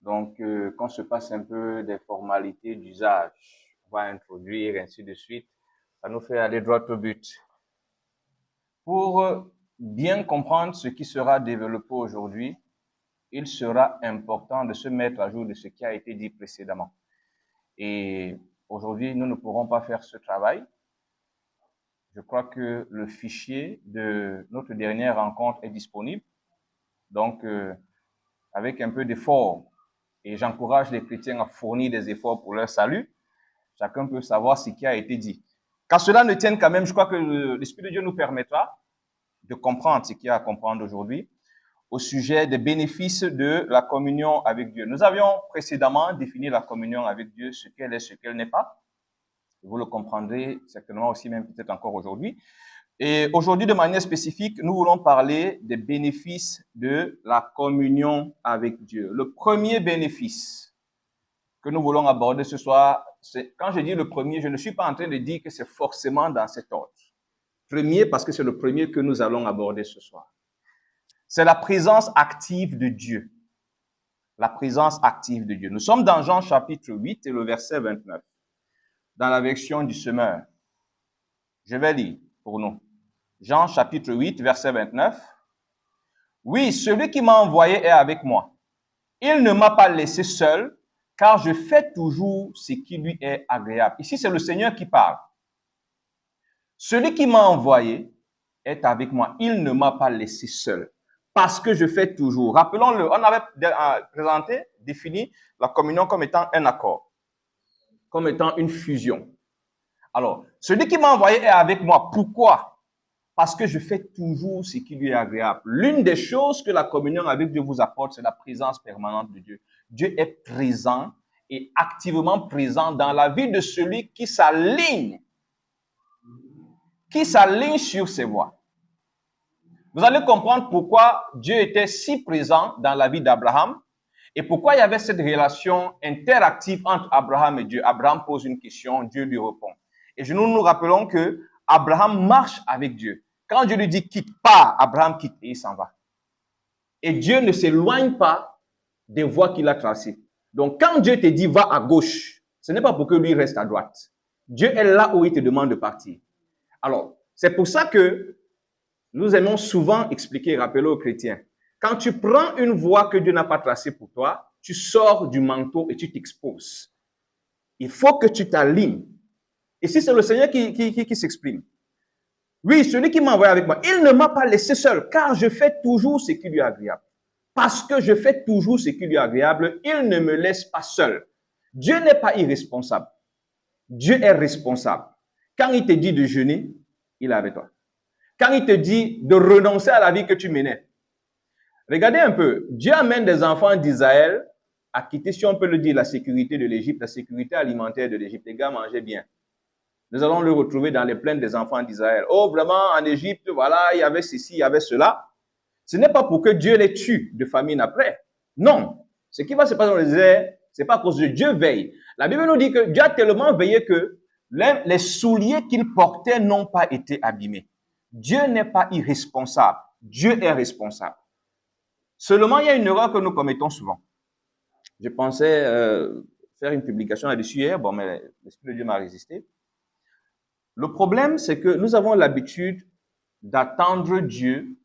Donc, qu'on se passe un peu des formalités d'usage. On va introduire, ainsi de suite. Ça nous fait aller droit au but. Pour bien comprendre ce qui sera développé aujourd'hui, il sera important de se mettre à jour de ce qui a été dit précédemment. Et aujourd'hui, nous ne pourrons pas faire ce travail. Je crois que le fichier de notre dernière rencontre est disponible. Donc, avec un peu d'effort, et j'encourage les chrétiens à fournir des efforts pour leur salut, chacun peut savoir ce qui a été dit. Qu'à cela ne tienne quand même, je crois que l'Esprit de Dieu nous permettra de comprendre ce qu'il y a à comprendre aujourd'hui au sujet des bénéfices de la communion avec Dieu. Nous avions précédemment défini la communion avec Dieu, ce qu'elle est, ce qu'elle n'est pas. Vous le comprendrez certainement aussi, même peut-être encore aujourd'hui. Et aujourd'hui, de manière spécifique, nous voulons parler des bénéfices de la communion avec Dieu. Le premier bénéfice que nous voulons aborder ce soir, c'est, quand je dis le premier, je ne suis pas en train de dire que c'est forcément dans cet ordre. Premier, parce que c'est le premier que nous allons aborder ce soir. C'est la présence active de Dieu. La présence active de Dieu. Nous sommes dans Jean chapitre 8 et le verset 29, dans la version du semeur. Je vais lire pour nous. Jean chapitre 8, verset 29. Oui, celui qui m'a envoyé est avec moi. Il ne m'a pas laissé seul, car je fais toujours ce qui lui est agréable. Ici, c'est le Seigneur qui parle. Celui qui m'a envoyé est avec moi. Il ne m'a pas laissé seul, parce que je fais toujours. Rappelons-le, on avait présenté, défini la communion comme étant un accord, comme étant une fusion. Alors, celui qui m'a envoyé est avec moi. Pourquoi? Parce que je fais toujours ce qui lui est agréable. L'une des choses que la communion avec Dieu vous apporte, c'est la présence permanente de Dieu. Dieu est présent et activement présent dans la vie de celui qui s'aligne sur ses voies. Vous allez comprendre pourquoi Dieu était si présent dans la vie d'Abraham et pourquoi il y avait cette relation interactive entre Abraham et Dieu. Abraham pose une question, Dieu lui répond. Et nous rappelons que Abraham marche avec Dieu. Quand Dieu lui dit quitte, pas, Abraham quitte et il s'en va. Et Dieu ne s'éloigne pas des voies qu'il a tracées. Donc quand Dieu te dit va à gauche, ce n'est pas pour que lui reste à droite. Dieu est là où il te demande de partir. Alors, c'est pour ça que nous aimons souvent expliquer et rappeler aux chrétiens. Quand tu prends une voie que Dieu n'a pas tracée pour toi, tu sors du manteau et tu t'exposes. Il faut que tu t'alignes. Ici, c'est le Seigneur qui s'exprime. Oui, celui qui m'a envoyé avec moi, il ne m'a pas laissé seul, car je fais toujours ce qui lui est agréable. Parce que je fais toujours ce qui lui est agréable, il ne me laisse pas seul. Dieu n'est pas irresponsable. Dieu est responsable. Quand il te dit de jeûner, il est avec toi. Quand il te dit de renoncer à la vie que tu menais, regardez un peu, Dieu amène des enfants d'Israël à quitter, si on peut le dire, la sécurité de l'Égypte, la sécurité alimentaire de l'Égypte. Les gars mangeaient bien. Nous allons le retrouver dans les plaines des enfants d'Israël. Oh, vraiment, en Égypte, voilà, il y avait ceci, il y avait cela. Ce n'est pas pour que Dieu les tue de famine après. Non. Ce qui va se passer dans le désert, c'est pas à cause de Dieu veille. La Bible nous dit que Dieu a tellement veillé que les souliers qu'il portait n'ont pas été abîmés. Dieu n'est pas irresponsable. Dieu est responsable. Seulement, il y a une erreur que nous commettons souvent. Je pensais faire une publication là-dessus hier, bon, mais l'Esprit de Dieu m'a résisté. Le problème, c'est que nous avons l'habitude d'attendre Dieu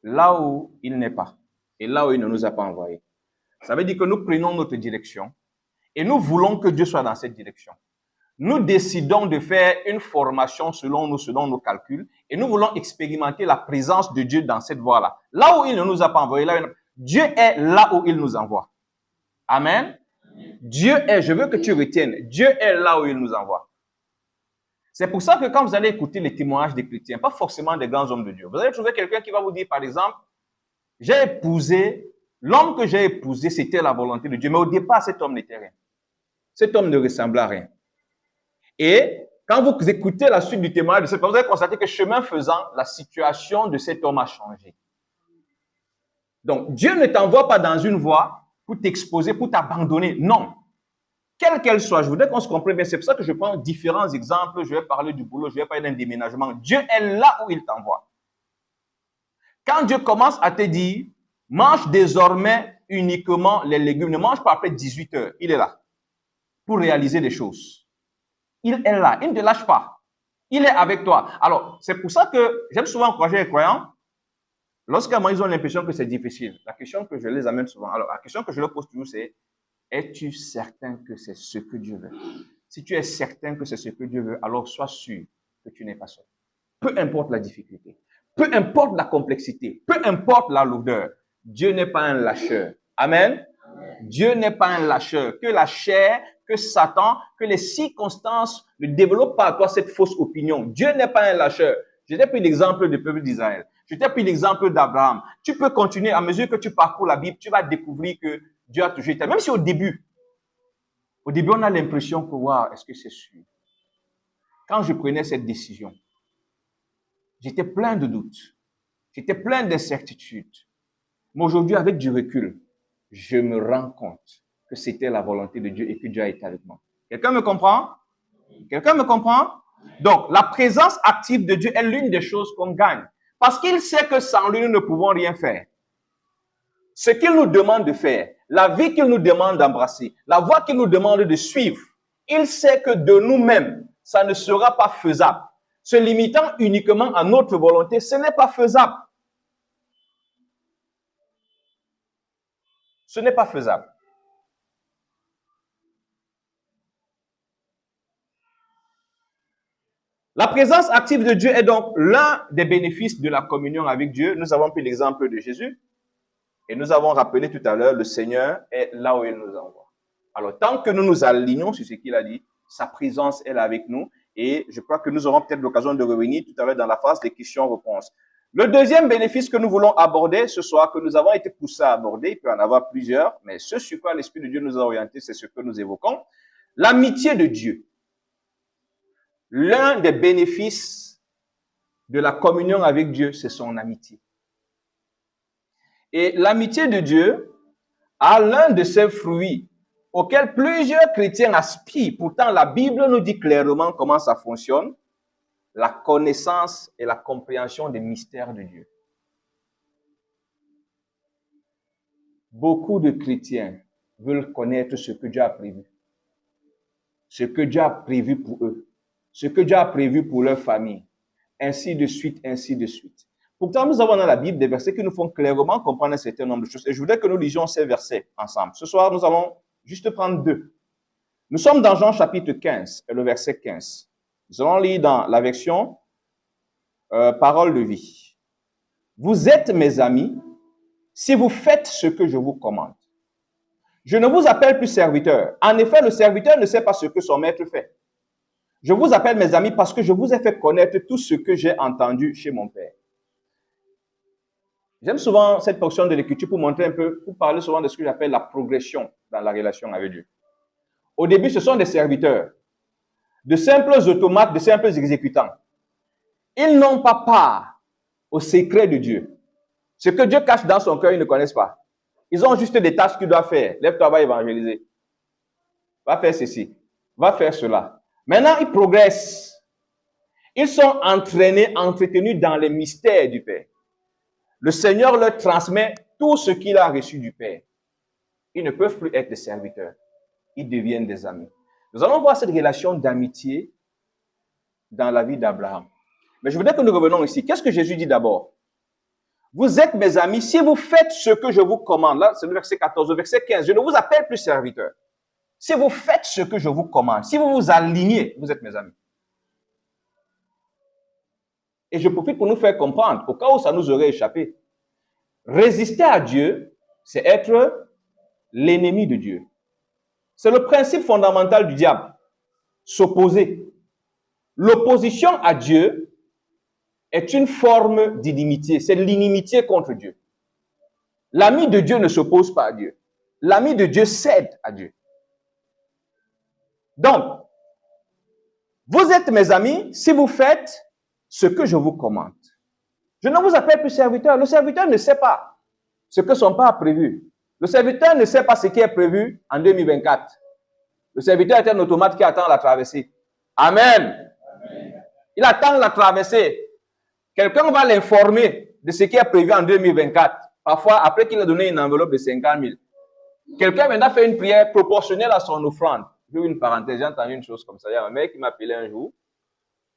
là où il n'est pas et là où il ne nous a pas envoyés. Ça veut dire que nous prenons notre direction et nous voulons que Dieu soit dans cette direction. Nous décidons de faire une formation selon nos calculs et nous voulons expérimenter la présence de Dieu dans cette voie-là. Là où il ne nous a pas envoyés, Dieu est là où il nous envoie. Amen. Dieu est, je veux que tu retiennes, Dieu est là où il nous envoie. C'est pour ça que quand vous allez écouter les témoignages des chrétiens, pas forcément des grands hommes de Dieu, vous allez trouver quelqu'un qui va vous dire, par exemple, l'homme que j'ai épousé, c'était la volonté de Dieu, mais au départ, cet homme n'était rien. Cet homme ne ressemblait à rien. Et quand vous écoutez la suite du témoignage de cette personne, vous allez constater que chemin faisant, la situation de cet homme a changé. Donc, Dieu ne t'envoie pas dans une voie pour t'exposer, pour t'abandonner. Non. Quelle qu'elle soit, je voudrais qu'on se comprenne bien. C'est pour ça que je prends différents exemples. Je vais parler du boulot, je vais parler d'un déménagement. Dieu est là où il t'envoie. Quand Dieu commence à te dire, mange désormais uniquement les légumes, ne mange pas après 18 heures. Il est là pour réaliser des choses. Il est là, il ne te lâche pas. Il est avec toi. Alors, c'est pour ça que j'aime souvent encourager les croyants. Lorsqu'à un moment, ils ont l'impression que c'est difficile. La question que je les amène souvent, alors la question que je leur pose toujours, c'est: es-tu certain que c'est ce que Dieu veut? Si tu es certain que c'est ce que Dieu veut, alors sois sûr que tu n'es pas seul. Peu importe la difficulté, peu importe la complexité, peu importe la lourdeur, Dieu n'est pas un lâcheur. Amen. Dieu n'est pas un lâcheur. Que la chair, que Satan, que les circonstances ne développent pas à toi cette fausse opinion. Dieu n'est pas un lâcheur. Je t'ai pris l'exemple du peuple d'Israël. Je t'ai pris l'exemple d'Abraham. Tu peux continuer, à mesure que tu parcours la Bible, tu vas découvrir que Dieu a toujours été. Même si au début, on a l'impression que, waouh, est-ce que c'est sûr? Quand je prenais cette décision, j'étais plein de doutes. J'étais plein d'incertitudes. Mais aujourd'hui, avec du recul, je me rends compte que c'était la volonté de Dieu et que Dieu a été avec moi. Quelqu'un me comprend? Quelqu'un me comprend? Donc, la présence active de Dieu est l'une des choses qu'on gagne. Parce qu'il sait que sans lui, nous ne pouvons rien faire. Ce qu'il nous demande de faire, la vie qu'il nous demande d'embrasser, la voie qu'il nous demande de suivre, il sait que de nous-mêmes, ça ne sera pas faisable. Se limitant uniquement à notre volonté, ce n'est pas faisable. Ce n'est pas faisable. La présence active de Dieu est donc l'un des bénéfices de la communion avec Dieu. Nous avons pris l'exemple de Jésus et nous avons rappelé tout à l'heure, le Seigneur est là où il nous envoie. Alors, tant que nous nous alignons sur ce qu'il a dit, sa présence est là avec nous et je crois que nous aurons peut-être l'occasion de revenir tout à l'heure dans la phase des questions-réponses. Le deuxième bénéfice que nous voulons aborder ce soir, que nous avons été poussés à aborder, il peut y en avoir plusieurs, mais ce sur quoi l'Esprit de Dieu nous a orientés, c'est ce que nous évoquons, l'amitié de Dieu. L'un des bénéfices de la communion avec Dieu, c'est son amitié. Et l'amitié de Dieu a l'un de ses fruits auxquels plusieurs chrétiens aspirent. Pourtant, la Bible nous dit clairement comment ça fonctionne. La connaissance et la compréhension des mystères de Dieu. Beaucoup de chrétiens veulent connaître ce que Dieu a prévu. Ce que Dieu a prévu pour eux. Ce que Dieu a prévu pour leur famille. Ainsi de suite, ainsi de suite. Pourtant, nous avons dans la Bible des versets qui nous font clairement comprendre un certain nombre de choses. Et je voudrais que nous lisions ces versets ensemble. Ce soir, nous allons juste prendre deux. Nous sommes dans Jean chapitre 15 et le verset 15. Nous allons lire dans la version Parole de vie. Vous êtes mes amis si vous faites ce que je vous commande. Je ne vous appelle plus serviteur. En effet, le serviteur ne sait pas ce que son maître fait. Je vous appelle mes amis parce que je vous ai fait connaître tout ce que j'ai entendu chez mon Père. J'aime souvent cette portion de l'Écriture pour montrer un peu, pour parler souvent de ce que j'appelle la progression dans la relation avec Dieu. Au début, ce sont des serviteurs, de simples automates, de simples exécutants. Ils n'ont pas part au secret de Dieu. Ce que Dieu cache dans son cœur, ils ne connaissent pas. Ils ont juste des tâches qu'ils doivent faire. Lève-toi, va évangéliser. Va faire ceci. Va faire cela. Maintenant, ils progressent. Ils sont entraînés, entretenus dans les mystères du Père. Le Seigneur leur transmet tout ce qu'il a reçu du Père. Ils ne peuvent plus être des serviteurs. Ils deviennent des amis. Nous allons voir cette relation d'amitié dans la vie d'Abraham. Mais je voudrais que nous revenions ici. Qu'est-ce que Jésus dit d'abord? Vous êtes mes amis si vous faites ce que je vous commande. Là, c'est le verset 14. Le verset 15. Je ne vous appelle plus serviteur. Si vous faites ce que je vous commande, si vous vous alignez, vous êtes mes amis. Et je profite pour nous faire comprendre, au cas où ça nous aurait échappé. Résister à Dieu, c'est être l'ennemi de Dieu. C'est le principe fondamental du diable. S'opposer. L'opposition à Dieu est une forme d'inimitié. C'est l'inimitié contre Dieu. L'ami de Dieu ne s'oppose pas à Dieu. L'ami de Dieu cède à Dieu. Donc, vous êtes mes amis si vous faites ce que je vous commande. Je ne vous appelle plus serviteur. Le serviteur ne sait pas ce que son père a prévu. Le serviteur ne sait pas ce qui est prévu en 2024. Le serviteur est un automate qui attend la traversée. Amen. Amen. Il attend la traversée. Quelqu'un va l'informer de ce qui est prévu en 2024. Parfois, après qu'il a donné une enveloppe de 50 000, quelqu'un maintenant fait une prière proportionnelle à son offrande. Je veux une parenthèse, j'ai entendu une chose comme ça. Il y a un mec qui m'a appelé un jour,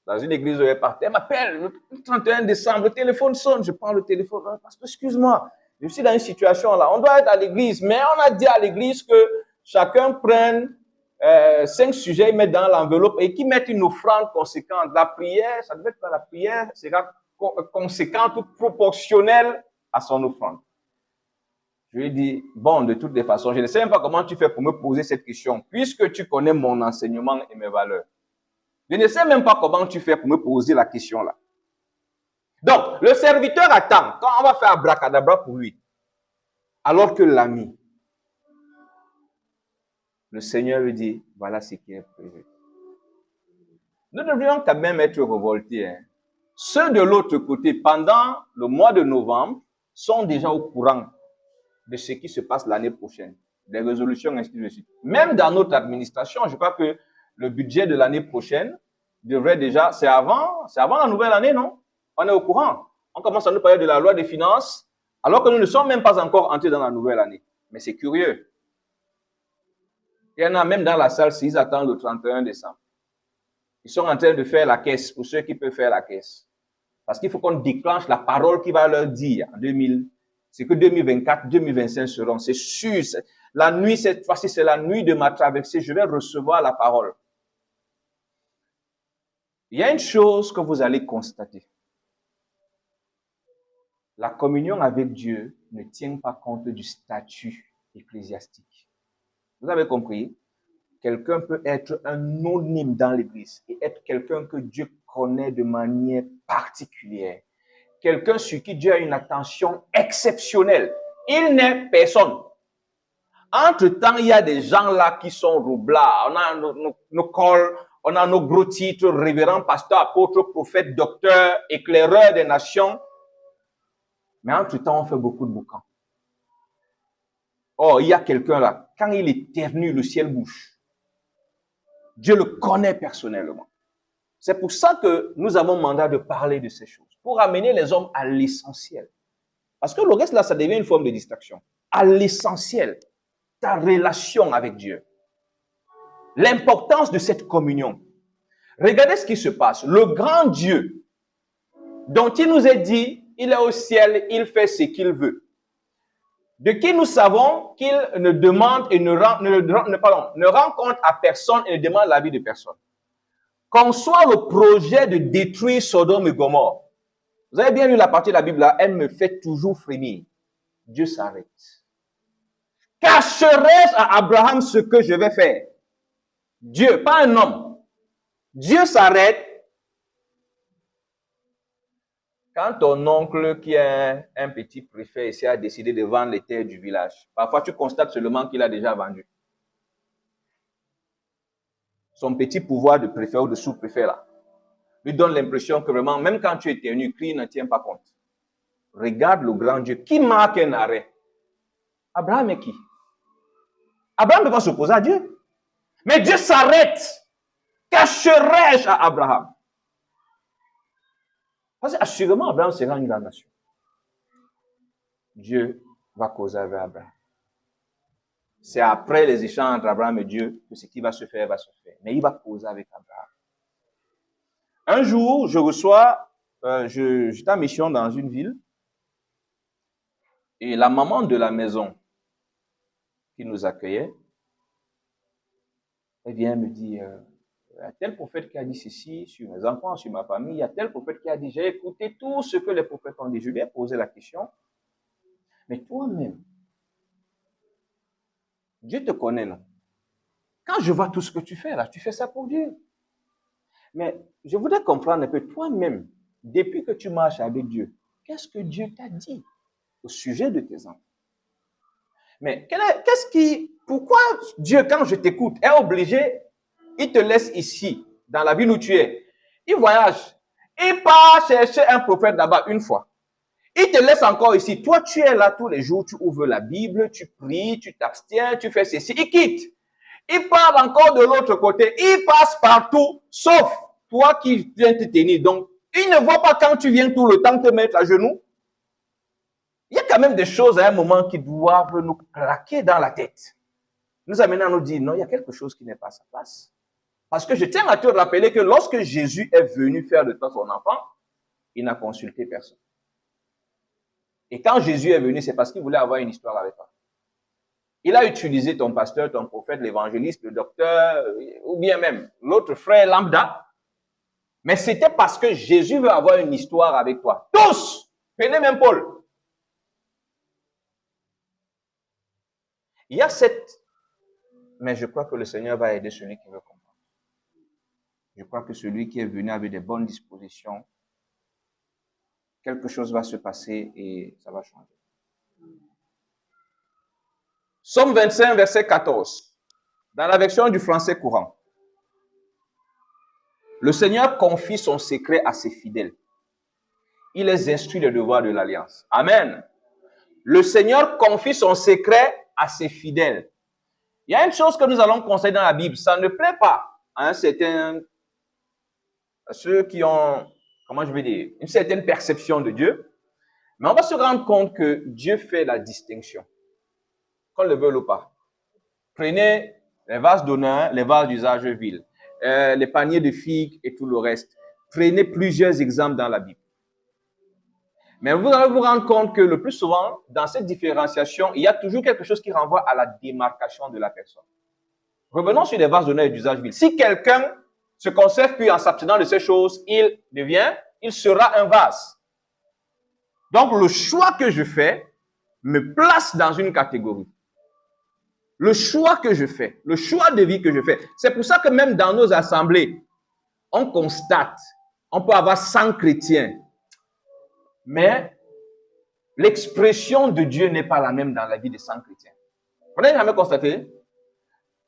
dans une église où il est parti. Il m'appelle le 31 décembre, le téléphone sonne, je prends le téléphone. Parce que, excuse-moi, je suis dans une situation là, on doit être à l'église, mais on a dit à l'église que chacun prenne 5 sujets, ils mettent dans l'enveloppe et qu'ils mettent une offrande conséquente. La prière, ça devait être pas la prière, sera conséquente ou proportionnelle à son offrande. Je lui ai dit, bon, de toutes les façons, je ne sais même pas comment tu fais pour me poser cette question, puisque tu connais mon enseignement et mes valeurs. Je ne sais même pas comment tu fais pour me poser la question là. Donc, le serviteur attend, quand on va faire abracadabra pour lui, alors que l'ami, le Seigneur lui dit, voilà ce qui est prévu. Nous devrions quand même être révoltés. Hein. Ceux de l'autre côté, pendant le mois de novembre, sont déjà au courant de ce qui se passe l'année prochaine, des résolutions, ainsi de suite. Même dans notre administration, je crois que le budget de l'année prochaine devrait déjà, c'est avant la nouvelle année, non? On est au courant. On commence à nous parler de la loi des finances, alors que nous ne sommes même pas encore entrés dans la nouvelle année. Mais c'est curieux. Il y en a même dans la salle, s'ils attendent le 31 décembre. Ils sont en train de faire la caisse, pour ceux qui peuvent faire la caisse. Parce qu'il faut qu'on déclenche la parole qui va leur dire en 2000. C'est que 2024, 2025 seront. C'est sûr. La nuit, cette fois-ci, c'est la nuit de ma traversée. Je vais recevoir la parole. Il y a une chose que vous allez constater. La communion avec Dieu ne tient pas compte du statut ecclésiastique. Vous avez compris? Quelqu'un peut être un anonyme dans l'église et être quelqu'un que Dieu connaît de manière particulière. Quelqu'un sur qui Dieu a une attention exceptionnelle. Il n'est personne. Entre-temps, il y a des gens là qui sont roublards. On a nos cols, on a nos gros titres, révérend, pasteur, apôtre, prophète, docteur, éclaireur des nations. Mais entre-temps, on fait beaucoup de boucans. Oh, il y a quelqu'un là, quand il éternue, le ciel bouge. Dieu le connaît personnellement. C'est pour ça que nous avons mandat de parler de ces choses, pour amener les hommes à l'essentiel. Parce que le reste là, ça devient une forme de distraction. À l'essentiel, ta relation avec Dieu. L'importance de cette communion. Regardez ce qui se passe. Le grand Dieu, dont il nous est dit, il est au ciel, il fait ce qu'il veut. De qui nous savons qu'il ne demande et ne rend compte à personne et ne demande l'avis de personne. Conçoit le projet de détruire Sodome et Gomorrhe. Vous avez bien lu la partie de la Bible là, elle me fait toujours frémir. Dieu s'arrête. Cacherai-je à Abraham ce que je vais faire? Dieu, pas un homme. Dieu s'arrête. Quand ton oncle qui est un petit préfet ici a décidé de vendre les terres du village, parfois tu constates seulement qu'il a déjà vendu. Son petit pouvoir de préfet ou de sous-préfet là, lui donne l'impression que vraiment, même quand tu es éternu, Christ ne tient pas compte. Regarde le grand Dieu. Qui marque un arrêt? Abraham est qui? Abraham ne peut pas s'opposer à Dieu. Mais Dieu s'arrête. Cacherai-je à Abraham? Parce qu'assurément, Abraham sera une grande nation. Dieu va causer avec Abraham. C'est après les échanges entre Abraham et Dieu que ce qui va se faire, va se faire. Mais il va causer avec Abraham. Un jour, je reçois, j'étais en mission dans une ville, et la maman de la maison qui nous accueillait, elle vient me dire, il y a tel prophète qui a dit ceci sur mes enfants, sur ma famille, il y a tel prophète qui a dit, j'ai écouté tout ce que les prophètes ont dit. Je lui ai posé la question, mais toi-même, Dieu te connaît, non? Quand je vois tout ce que tu fais là, tu fais ça pour Dieu. Mais je voudrais comprendre un peu, toi-même, depuis que tu marches avec Dieu, qu'est-ce que Dieu t'a dit au sujet de tes enfants? Mais pourquoi Dieu, quand je t'écoute, est obligé, il te laisse ici, dans la ville où tu es, il voyage, il part chercher un prophète là-bas une fois, il te laisse encore ici, toi tu es là tous les jours, tu ouvres la Bible, tu pries, tu t'abstiens, tu fais ceci, il quitte, il part encore de l'autre côté, il passe partout, sauf toi qui viens te tenir. Donc, il ne voit pas quand tu viens tout le temps te mettre à genoux. Il y a a même des choses à un moment qui doivent nous claquer dans la tête. Nous amener à nous dire, non, il y a quelque chose qui n'est pas à sa place. Parce que je tiens à te rappeler que lorsque Jésus est venu faire de toi son enfant, il n'a consulté personne. Et quand Jésus est venu, c'est parce qu'il voulait avoir une histoire avec toi. Il a utilisé ton pasteur, ton prophète, l'évangéliste, le docteur, ou bien même l'autre frère lambda. Mais c'était parce que Jésus veut avoir une histoire avec toi. Tous! Prenez même Paul. Il y a cette... Mais je crois que le Seigneur va aider celui qui veut comprendre. Je crois que celui qui est venu avec des bonnes dispositions, quelque chose va se passer et ça va changer. Somme 25, verset 14. Dans la version du français courant. Le Seigneur confie son secret à ses fidèles. Il les instruit des devoirs de l'alliance. Amen. Le Seigneur confie son secret à ses fidèles. Il y a une chose que nous allons constater dans la Bible. Ça ne plaît pas à ceux qui ont, comment je vais dire, une certaine perception de Dieu. Mais on va se rendre compte que Dieu fait la distinction. Qu'on le veuille ou pas. Prenez les vases d'honneur, les vases d'usage vil, les paniers de figues et tout le reste. Prenez plusieurs exemples dans la Bible. Mais vous allez vous rendre compte que le plus souvent, dans cette différenciation, il y a toujours quelque chose qui renvoie à la démarcation de la personne. Revenons sur les vases d'honneur et d'usage vil. Si quelqu'un se conserve puis en s'abstenant de ces choses, il sera un vase. Donc le choix que je fais me place dans une catégorie. Le choix que je fais, le choix de vie que je fais. C'est pour ça que même dans nos assemblées, on constate, on peut avoir 100 chrétiens, mais l'expression de Dieu n'est pas la même dans la vie des 100 chrétiens. Vous n'avez jamais constaté?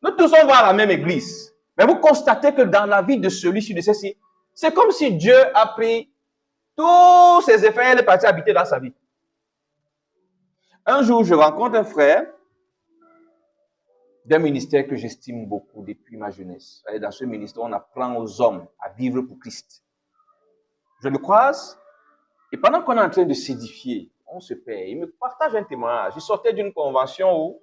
Nous tous on va à la même église, mais vous constatez que dans la vie de celui-ci, de ceci, c'est comme si Dieu a pris tous ses effets et il est parti habiter dans sa vie. Un jour, je rencontre un frère d'un ministère que j'estime beaucoup depuis ma jeunesse. Et dans ce ministère, on apprend aux hommes à vivre pour Christ. Je le croise, et pendant qu'on est en train de s'édifier, on se paie. Il me partage un témoignage. Il sortait d'une convention où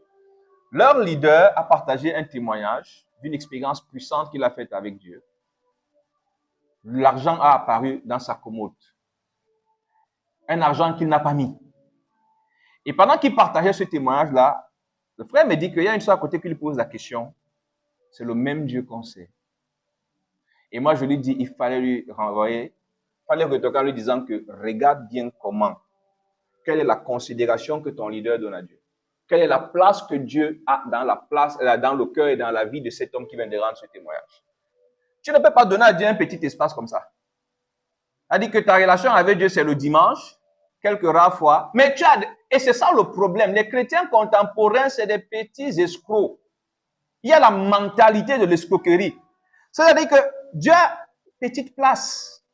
leur leader a partagé un témoignage d'une expérience puissante qu'il a faite avec Dieu. L'argent a apparu dans sa commode. Un argent qu'il n'a pas mis. Et pendant qu'il partageait ce témoignage-là, le frère me dit qu'il y a une chose à côté qui lui pose la question. C'est le même Dieu qu'on sait. Et moi, je lui dis, il fallait lui renvoyer, il fallait retoquer en lui disant que regarde bien comment, quelle est la considération que ton leader donne à Dieu. Quelle est la place que Dieu a dans le cœur et dans la vie de cet homme qui vient de rendre ce témoignage. Tu ne peux pas donner à Dieu un petit espace comme ça. C'est-à-dire que ta relation avec Dieu, c'est le dimanche, quelques rares fois. Mais et c'est ça le problème. Les chrétiens contemporains, c'est des petits escrocs. Il y a la mentalité de l'escroquerie. C'est-à-dire que Dieu a une petite place.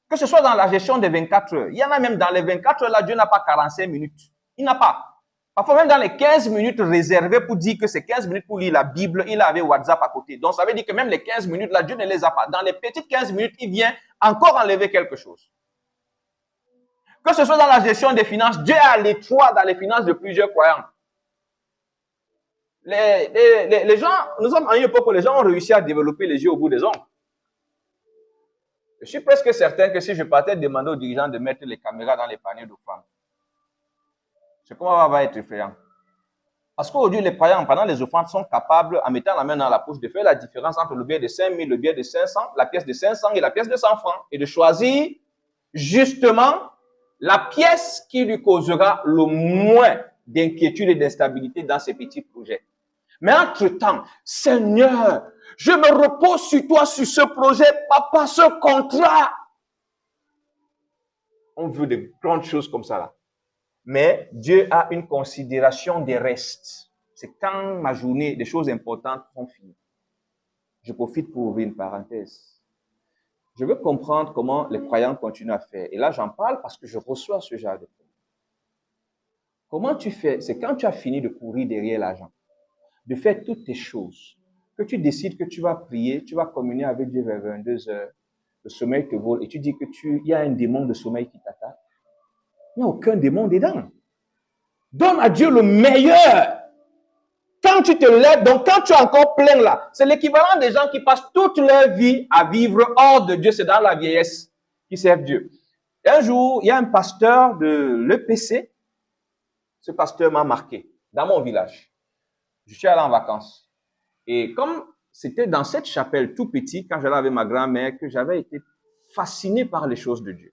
Que ce soit dans la gestion des 24 heures. Il y en a même dans les 24 heures, là, Dieu n'a pas 45 minutes. Il n'a pas. Parfois, même dans les 15 minutes réservées pour dire que c'est 15 minutes pour lire la Bible, il avait WhatsApp à côté. Donc, ça veut dire que même les 15 minutes, là, Dieu ne les a pas. Dans les petites 15 minutes, il vient encore enlever quelque chose. Que ce soit dans la gestion des finances, Dieu a l'étroit dans les finances de plusieurs croyants. Les gens, nous sommes à une époque où les gens ont réussi à développer les yeux au bout des ongles. Je suis presque certain que si je partais demander aux dirigeants de mettre les caméras dans les paniers d'offrande, ce qu'on va être effrayant. Parce qu'aujourd'hui, les croyants, pendant les offrandes, sont capables, en mettant la main dans la poche, de faire la différence entre le billet de 5 000, le billet de 500, la pièce de 500 et la pièce de 100 francs, et de choisir justement la pièce qui lui causera le moins d'inquiétude et d'instabilité dans ses petits projets. Mais entre-temps, Seigneur, je me repose sur toi, sur ce projet, papa, ce contrat. On veut de grandes choses comme ça là. Mais Dieu a une considération des restes. C'est quand ma journée, des choses importantes sont finies. Je profite pour ouvrir une parenthèse. Je veux comprendre comment les croyants continuent à faire. Et là, j'en parle parce que je reçois ce genre de choses. Comment tu fais? C'est quand tu as fini de courir derrière l'argent, de faire toutes tes choses, que tu décides que tu vas prier, tu vas communier avec Dieu vers 22 heures, le sommeil te vole et tu dis que il y a un démon de sommeil qui t'attaque. Il n'y a aucun démon dedans. Donne à Dieu le meilleur. Quand tu te lèves, donc quand tu es encore plein là, c'est l'équivalent des gens qui passent toute leur vie à vivre hors de Dieu. C'est dans la vieillesse qu'ils servent Dieu. Et un jour, il y a un pasteur de l'EPC. Ce pasteur m'a marqué dans mon village. Je suis allé en vacances. Et comme c'était dans cette chapelle tout petit, quand j'allais avec ma grand-mère, que j'avais été fasciné par les choses de Dieu.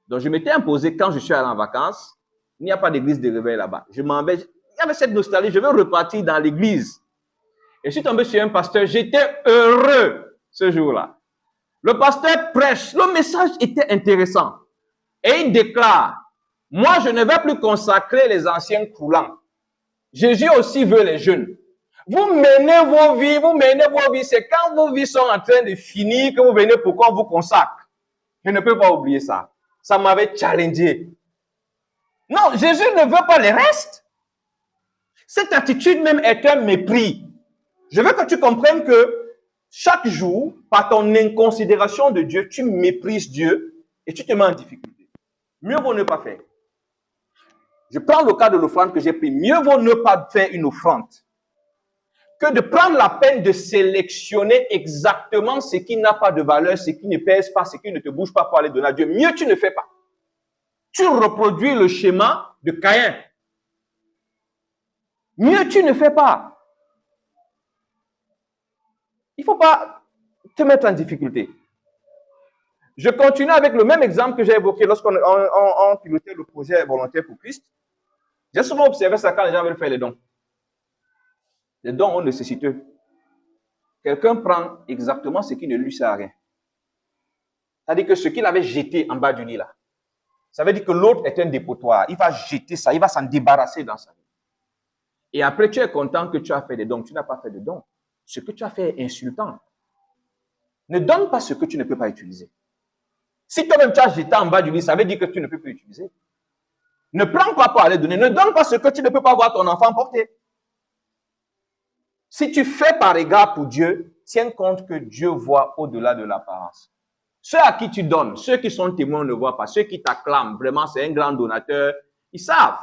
Donc je m'étais imposé, quand je suis allé en vacances, il n'y a pas d'église de réveil là-bas. Je m'en vais. Il y avait cette nostalgie, je veux repartir dans l'église. Et je suis tombé sur un pasteur, j'étais heureux ce jour-là. Le pasteur prêche, le message était intéressant. Et il déclare, moi je ne vais plus consacrer les anciens coulants. Jésus aussi veut les jeunes. Vous menez vos vies, c'est quand vos vies sont en train de finir que vous venez pour qu'on vous consacre. Je ne peux pas oublier ça. Ça m'avait challengé. Non, Jésus ne veut pas les restes. Cette attitude même est un mépris. Je veux que tu comprennes que chaque jour, par ton inconsidération de Dieu, tu méprises Dieu et tu te mets en difficulté. Mieux vaut ne pas faire. Je prends le cas de l'offrande que j'ai pris. Mieux vaut ne pas faire une offrande que de prendre la peine de sélectionner exactement ce qui n'a pas de valeur, ce qui ne pèse pas, ce qui ne te bouge pas pour aller donner à Dieu. Mieux tu ne fais pas. Tu reproduis le schéma de Caïn. Mieux tu ne fais pas. Il ne faut pas te mettre en difficulté. Je continue avec le même exemple que j'ai évoqué lorsqu'on pilotait le projet volontaire pour Christ. J'ai souvent observé ça quand les gens veulent faire les dons. Les dons ont nécessiteux. Quelqu'un prend exactement ce qui ne lui sert à rien. C'est-à-dire que ce qu'il avait jeté en bas du lit là, ça veut dire que l'autre est un dépotoir. Il va jeter ça, il va s'en débarrasser dans sa vie. Et après, tu es content que tu as fait des dons. Tu n'as pas fait de dons. Ce que tu as fait est insultant. Ne donne pas ce que tu ne peux pas utiliser. Si toi-même tu as jeté en bas du lit, ça veut dire que tu ne peux plus utiliser. Ne prends pas pour aller donner. Ne donne pas ce que tu ne peux pas voir ton enfant porter. Si tu fais par égard pour Dieu, tiens compte que Dieu voit au-delà de l'apparence. Ceux à qui tu donnes, ceux qui sont témoins ne voient pas. Ceux qui t'acclament, vraiment, c'est un grand donateur, ils savent.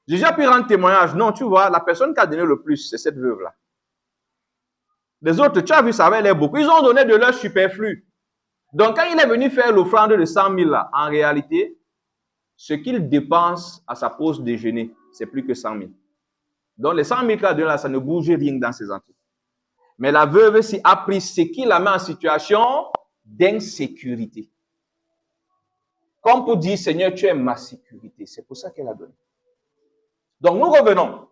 J'ai déjà pu rendre témoignage. Non, tu vois, la personne qui a donné le plus, c'est cette veuve-là. Les autres, tu as vu, ça avait l'air beaucoup. Ils ont donné de leur superflu. Donc, quand il est venu faire l'offrande de 100 000, là, en réalité, ce qu'il dépense à sa pause déjeuner, c'est plus que 100 000. Donc, les 100 000 qu'il a donné là, ça ne bouge rien dans ses entrées. Mais la veuve aussi a pris ce qui la met en situation d'insécurité. Comme pour dire, Seigneur, tu es ma sécurité. C'est pour ça qu'elle a donné. Donc, nous revenons.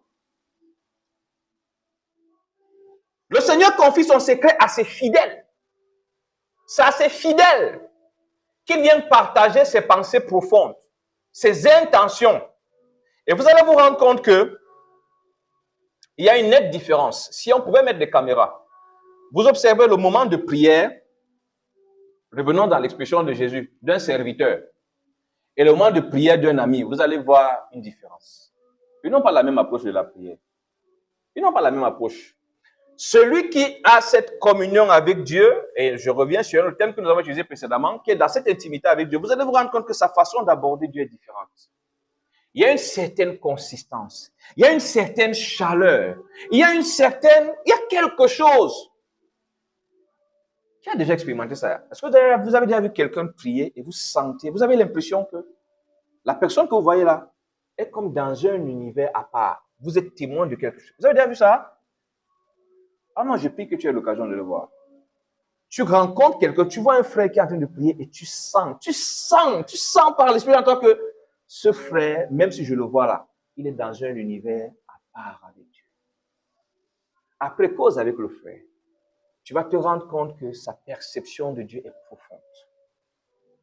Le Seigneur confie son secret à ses fidèles. C'est à ses fidèles qu'il vient partager ses pensées profondes, ses intentions. Et vous allez vous rendre compte que il y a une nette différence. Si on pouvait mettre des caméras, vous observez le moment de prière, revenons dans l'expression de Jésus, d'un serviteur, et le moment de prière d'un ami, vous allez voir une différence. Ils n'ont pas la même approche de la prière. Ils n'ont pas la même approche. Celui qui a cette communion avec Dieu, et je reviens sur le thème que nous avons utilisé précédemment, qui est dans cette intimité avec Dieu, vous allez vous rendre compte que sa façon d'aborder Dieu est différente. Il y a une certaine consistance, il y a une certaine chaleur, il y a quelque chose. Qui a déjà expérimenté ça? Est-ce que vous avez déjà vu quelqu'un prier et vous sentez, vous avez l'impression que la personne que vous voyez là est comme dans un univers à part. Vous êtes témoin de quelque chose. Vous avez déjà vu ça? Ah non, je prie que tu aies l'occasion de le voir. Tu rencontres quelqu'un, tu vois un frère qui est en train de prier et tu sens par l'esprit en toi que ce frère, même si je le vois là, il est dans un univers à part avec Dieu. Après cause avec le frère, tu vas te rendre compte que sa perception de Dieu est profonde.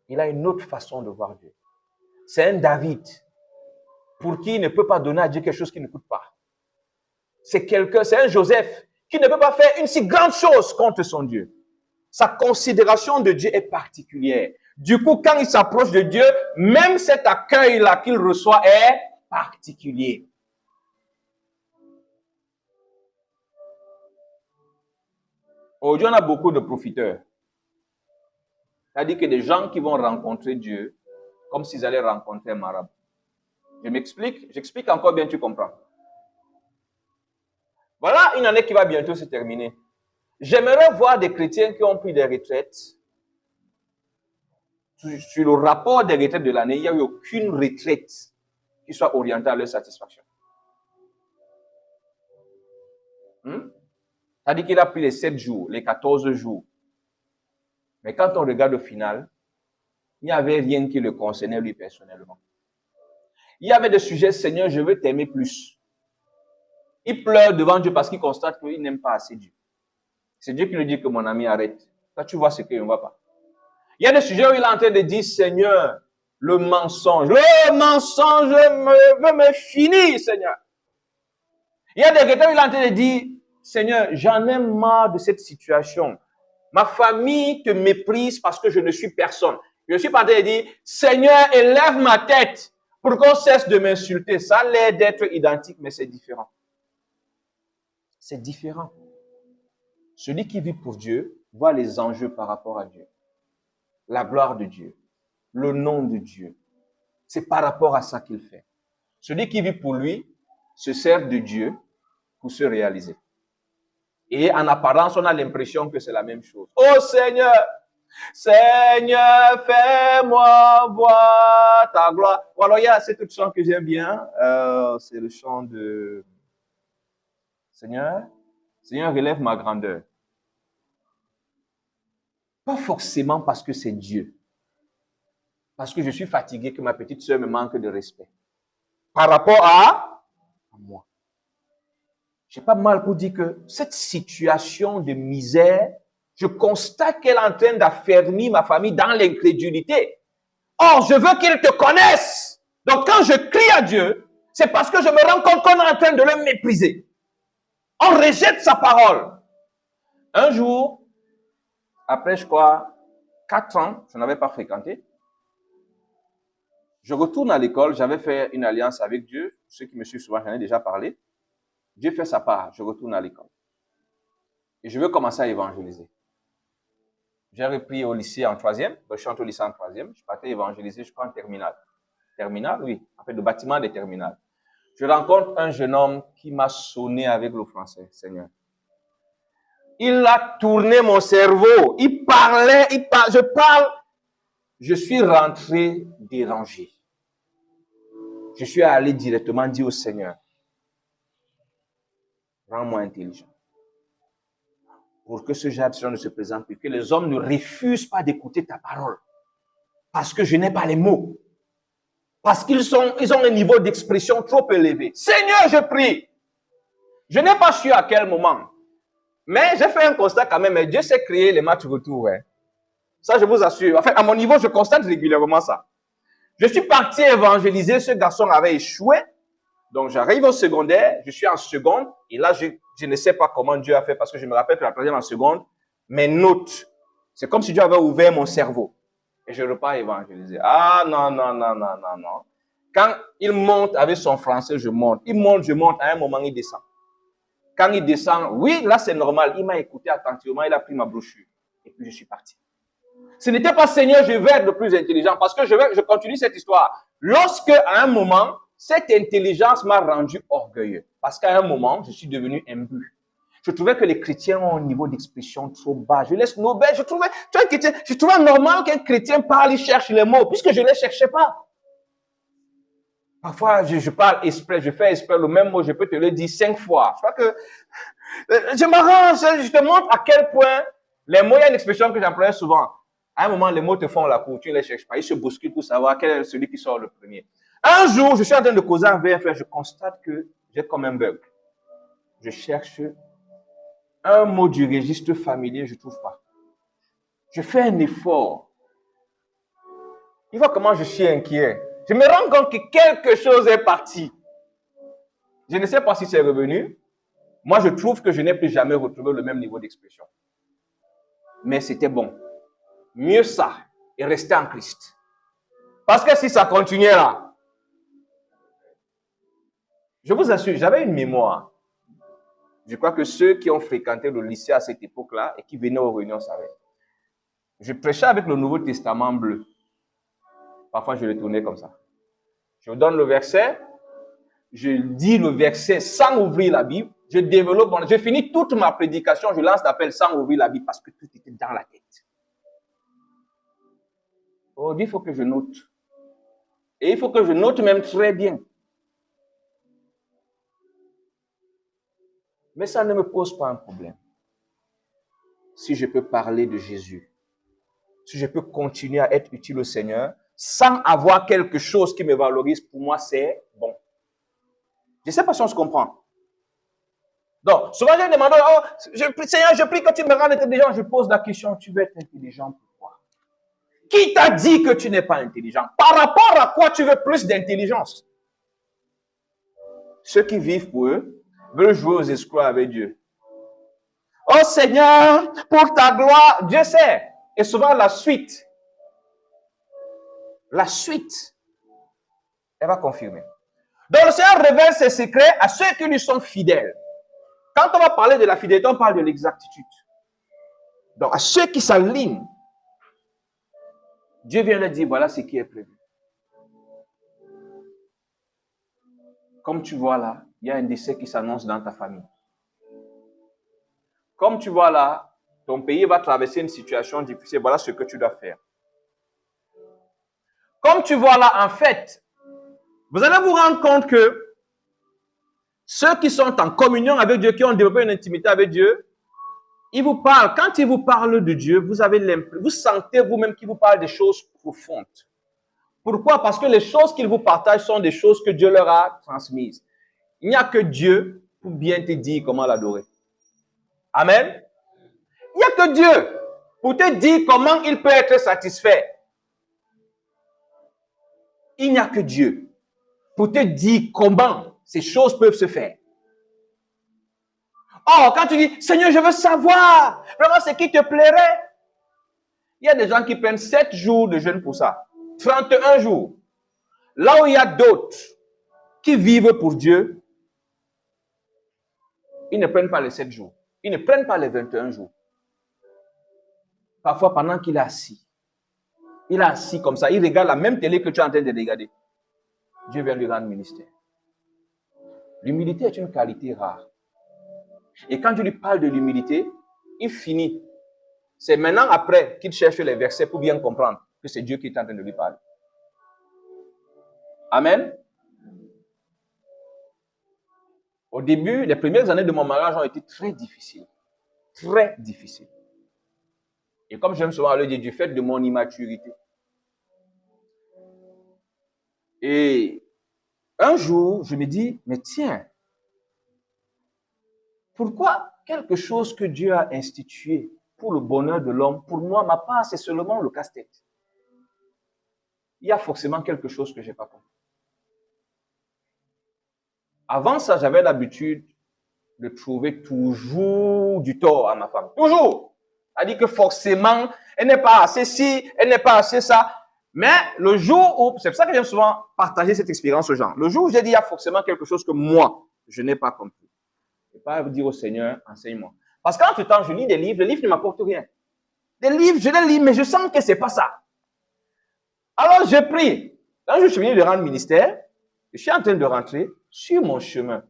Il a une autre façon de voir Dieu. C'est un David pour qui il ne peut pas donner à Dieu quelque chose qui ne coûte pas. C'est un Joseph qui ne peut pas faire une si grande chose contre son Dieu. Sa considération de Dieu est particulière. Du coup, quand il s'approche de Dieu, même cet accueil-là qu'il reçoit est particulier. Aujourd'hui, on a beaucoup de profiteurs. C'est-à-dire que des gens qui vont rencontrer Dieu comme s'ils allaient rencontrer un marabout. Je m'explique, j'explique encore bien, tu comprends. Voilà une année qui va bientôt se terminer. J'aimerais voir des chrétiens qui ont pris des retraites. Sur le rapport des retraites de l'année, il n'y a eu aucune retraite qui soit orientée à leur satisfaction. C'est-à-dire qu'il a pris les 7 jours, les 14 jours. Mais quand on regarde au final, il n'y avait rien qui le concernait lui personnellement. Il y avait des sujets, Seigneur, je veux t'aimer plus. Il pleure devant Dieu parce qu'il constate qu'il n'aime pas assez Dieu. C'est Dieu qui lui dit que mon ami arrête. Là, tu vois ce qu'il ne va pas. Il y a des sujets où il est en train de dire, Seigneur, le mensonge veut me finir, Seigneur. Il y a des retraites où il est en train de dire, Seigneur, j'en ai marre de cette situation. Ma famille te méprise parce que je ne suis personne. Je suis pas en train de dire, Seigneur, élève ma tête pour qu'on cesse de m'insulter. Ça a l'air d'être identique, mais c'est différent. C'est différent. Celui qui vit pour Dieu voit les enjeux par rapport à Dieu. La gloire de Dieu, le nom de Dieu. C'est par rapport à ça qu'il fait. Celui qui vit pour lui se sert de Dieu pour se réaliser. Et en apparence, on a l'impression que c'est la même chose. Oh Seigneur, Seigneur, fais-moi voir ta gloire. Ou alors, il y a cet autre chant que j'aime bien. C'est le chant de Seigneur, Seigneur, relève ma grandeur. Pas forcément parce que c'est Dieu. Parce que je suis fatigué, que ma petite sœur me manque de respect. Par rapport à moi. J'ai pas mal pour dire que cette situation de misère, je constate qu'elle est en train d'affermir ma famille dans l'incrédulité. Or, je veux qu'ils te connaissent. Donc, quand je crie à Dieu, c'est parce que je me rends compte qu'on est en train de le mépriser. On rejette sa parole. Un jour, après, je crois, 4 ans, je n'avais pas fréquenté. Je retourne à l'école, j'avais fait une alliance avec Dieu. Ceux qui me suivent souvent, j'en ai déjà parlé. Dieu fait sa part, je retourne à l'école. Et je veux commencer à évangéliser. J'ai repris au lycée en 3e, je suis entré au lycée en 3e, je partais évangéliser, je prends en terminale. Terminale, oui, en fait, le bâtiment des terminales. Je rencontre un jeune homme qui m'a sonné avec le français, Seigneur. Il a tourné mon cerveau, il parlait, je parle. Je suis rentré dérangé. Je suis allé directement dire au Seigneur, rends-moi intelligent. Pour que ce genre de choses ne se présente plus, que les hommes ne refusent pas d'écouter ta parole. Parce que je n'ai pas les mots. Parce qu'ils ont un niveau d'expression trop élevé. Seigneur, je prie. Je n'ai pas su à quel moment. Mais j'ai fait un constat quand même. Mais Dieu sait créer les matchs retour. Hein. Ça, je vous assure. En fait, à mon niveau, je constate régulièrement ça. Je suis parti évangéliser. Ce garçon avait échoué. Donc, j'arrive au secondaire. Je suis en seconde. Et là, je ne sais pas comment Dieu a fait. Parce que je me rappelle que la troisième en seconde, mes notes, c'est comme si Dieu avait ouvert mon cerveau. Et je repars évangéliser. Ah, non. Quand il monte avec son français, je monte. Il monte, je monte. À un moment, il descend. Quand il descend, oui, là, c'est normal. Il m'a écouté attentivement. Il a pris ma brochure. Et puis, je suis parti. Ce n'était pas Seigneur, je veux être le plus intelligent. Parce que je continue cette histoire. Lorsque, à un moment, cette intelligence m'a rendu orgueilleux. Parce qu'à un moment, je suis devenu imbu. Je trouvais que les chrétiens ont un niveau d'expression trop bas. Je laisse Nobel. Je trouvais normal qu'un chrétien parle, il cherche les mots, puisque je ne les cherchais pas. Parfois, je parle exprès, je fais exprès le même mot, je peux te le dire 5 fois. Je crois que je m'arrange, je te montre à quel point les mots, il y a une expression que j'emploie souvent. À un moment, les mots te font la cour, tu ne les cherches pas. Ils se bousculent pour savoir quel est celui qui sort le premier. Un jour, je suis en train de causer avec un frère, je constate que j'ai comme un bug. Je cherche un mot du registre familier, je ne trouve pas. Je fais un effort. Il voit comment je suis inquiet. Je me rends compte que quelque chose est parti. Je ne sais pas si c'est revenu. Moi, je trouve que je n'ai plus jamais retrouvé le même niveau d'expression. Mais c'était bon. Mieux ça et rester en Christ. Parce que si ça continuait là, je vous assure, j'avais une mémoire. Je crois que ceux qui ont fréquenté le lycée à cette époque-là et qui venaient aux réunions savaient. Je prêchais avec le Nouveau Testament bleu. Parfois, je le tournais comme ça. Je vous donne le verset. Je dis le verset sans ouvrir la Bible. Je développe, je finis toute ma prédication, je lance l'appel sans ouvrir la Bible parce que tout était dans la tête. Aujourd'hui, il faut que je note. Et il faut que je note même très bien. Mais ça ne me pose pas un problème. Si je peux parler de Jésus, si je peux continuer à être utile au Seigneur, sans avoir quelque chose qui me valorise, pour moi, c'est bon. Je ne sais pas si on se comprend. Donc, souvent, j'ai demandé, oh, Seigneur, je prie que tu me rendes intelligent. Je pose la question, tu veux être intelligent, pourquoi? Qui t'a dit que tu n'es pas intelligent? Par rapport à quoi tu veux plus d'intelligence? Ceux qui vivent pour eux veulent jouer aux escrocs avec Dieu. Oh Seigneur, pour ta gloire, Dieu sait. Et souvent, la suite, elle va confirmer. Donc, le Seigneur révèle ses secrets à ceux qui lui sont fidèles. Quand on va parler de la fidélité, on parle de l'exactitude. Donc, à ceux qui s'alignent, Dieu vient leur dire, voilà ce qui est prévu. Comme tu vois là, il y a un décès qui s'annonce dans ta famille. Comme tu vois là, ton pays va traverser une situation difficile, voilà ce que tu dois faire. Comme tu vois là, en fait, vous allez vous rendre compte que ceux qui sont en communion avec Dieu, qui ont développé une intimité avec Dieu, ils vous parlent. Quand ils vous parlent de Dieu, vous sentez vous-même qu'ils vous parlent des choses profondes. Pourquoi? Parce que les choses qu'ils vous partagent sont des choses que Dieu leur a transmises. Il n'y a que Dieu pour bien te dire comment l'adorer. Amen. Il n'y a que Dieu pour te dire comment il peut être satisfait. Il n'y a que Dieu pour te dire comment ces choses peuvent se faire. Oh, quand tu dis, Seigneur, je veux savoir vraiment ce qui te plairait. Il y a des gens qui prennent 7 jours de jeûne pour ça. 31 jours. Là où il y a d'autres qui vivent pour Dieu, ils ne prennent pas les 7 jours. Ils ne prennent pas les 21 jours. Parfois, pendant qu'il est assis, il est assis comme ça, il regarde la même télé que tu es en train de regarder. Dieu vient lui rendre ministère. L'humilité est une qualité rare. Et quand je lui parle de l'humilité, il finit. C'est maintenant après qu'il cherche les versets pour bien comprendre que c'est Dieu qui est en train de lui parler. Amen. Au début, les premières années de mon mariage ont été très difficiles. Très difficiles. Et comme j'aime souvent le dire, du fait de mon immaturité. Et un jour, je me dis, mais tiens, pourquoi quelque chose que Dieu a institué pour le bonheur de l'homme, pour moi, ma part, c'est seulement le casse-tête. Il y a forcément quelque chose que je n'ai pas compris. Avant ça, j'avais l'habitude de trouver toujours du tort à ma femme. Toujours. C'est-à-dire que forcément, elle n'est pas assez ci, elle n'est pas assez ça. Mais le jour où, c'est pour ça que j'aime souvent partager cette expérience aux gens. Le jour où j'ai dit, il y a forcément quelque chose que moi, je n'ai pas compris. Je ne vais pas dire au Seigneur, enseigne-moi. Parce qu'entre temps, je lis des livres, les livres ne m'apportent rien. Des livres, je les lis, mais je sens que ce n'est pas ça. Alors, je prie. Quand je suis venu de rendre ministère, je suis en train de rentrer sur mon chemin.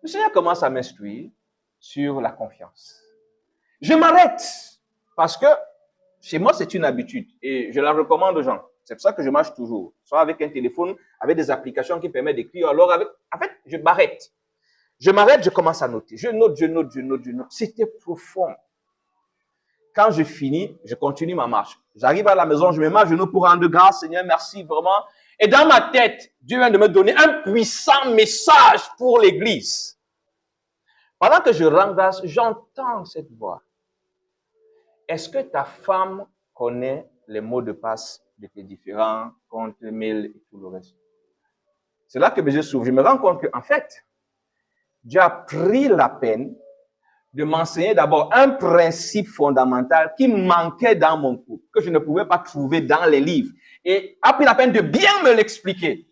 Le Seigneur commence à m'instruire sur la confiance. Je m'arrête parce que chez moi, c'est une habitude et je la recommande aux gens. C'est pour ça que je marche toujours, soit avec un téléphone, avec des applications qui permettent d'écrire. Alors, en fait, je m'arrête. Je m'arrête, je commence à noter. Je note. C'était profond. Quand je finis, je continue ma marche. J'arrive à la maison, je me mets à genoux pour rendre grâce, Seigneur, merci vraiment. Et dans ma tête, Dieu vient de me donner un puissant message pour l'Église. Pendant que je rends grâce, j'entends cette voix. Est-ce que ta femme connaît les mots de passe de tes différents comptes, mails et tout le reste? C'est là que mes yeux s'ouvrent. Je me rends compte qu'en fait, Dieu a pris la peine de m'enseigner d'abord un principe fondamental qui manquait dans mon couple, que je ne pouvais pas trouver dans les livres. Et a pris la peine de bien me l'expliquer.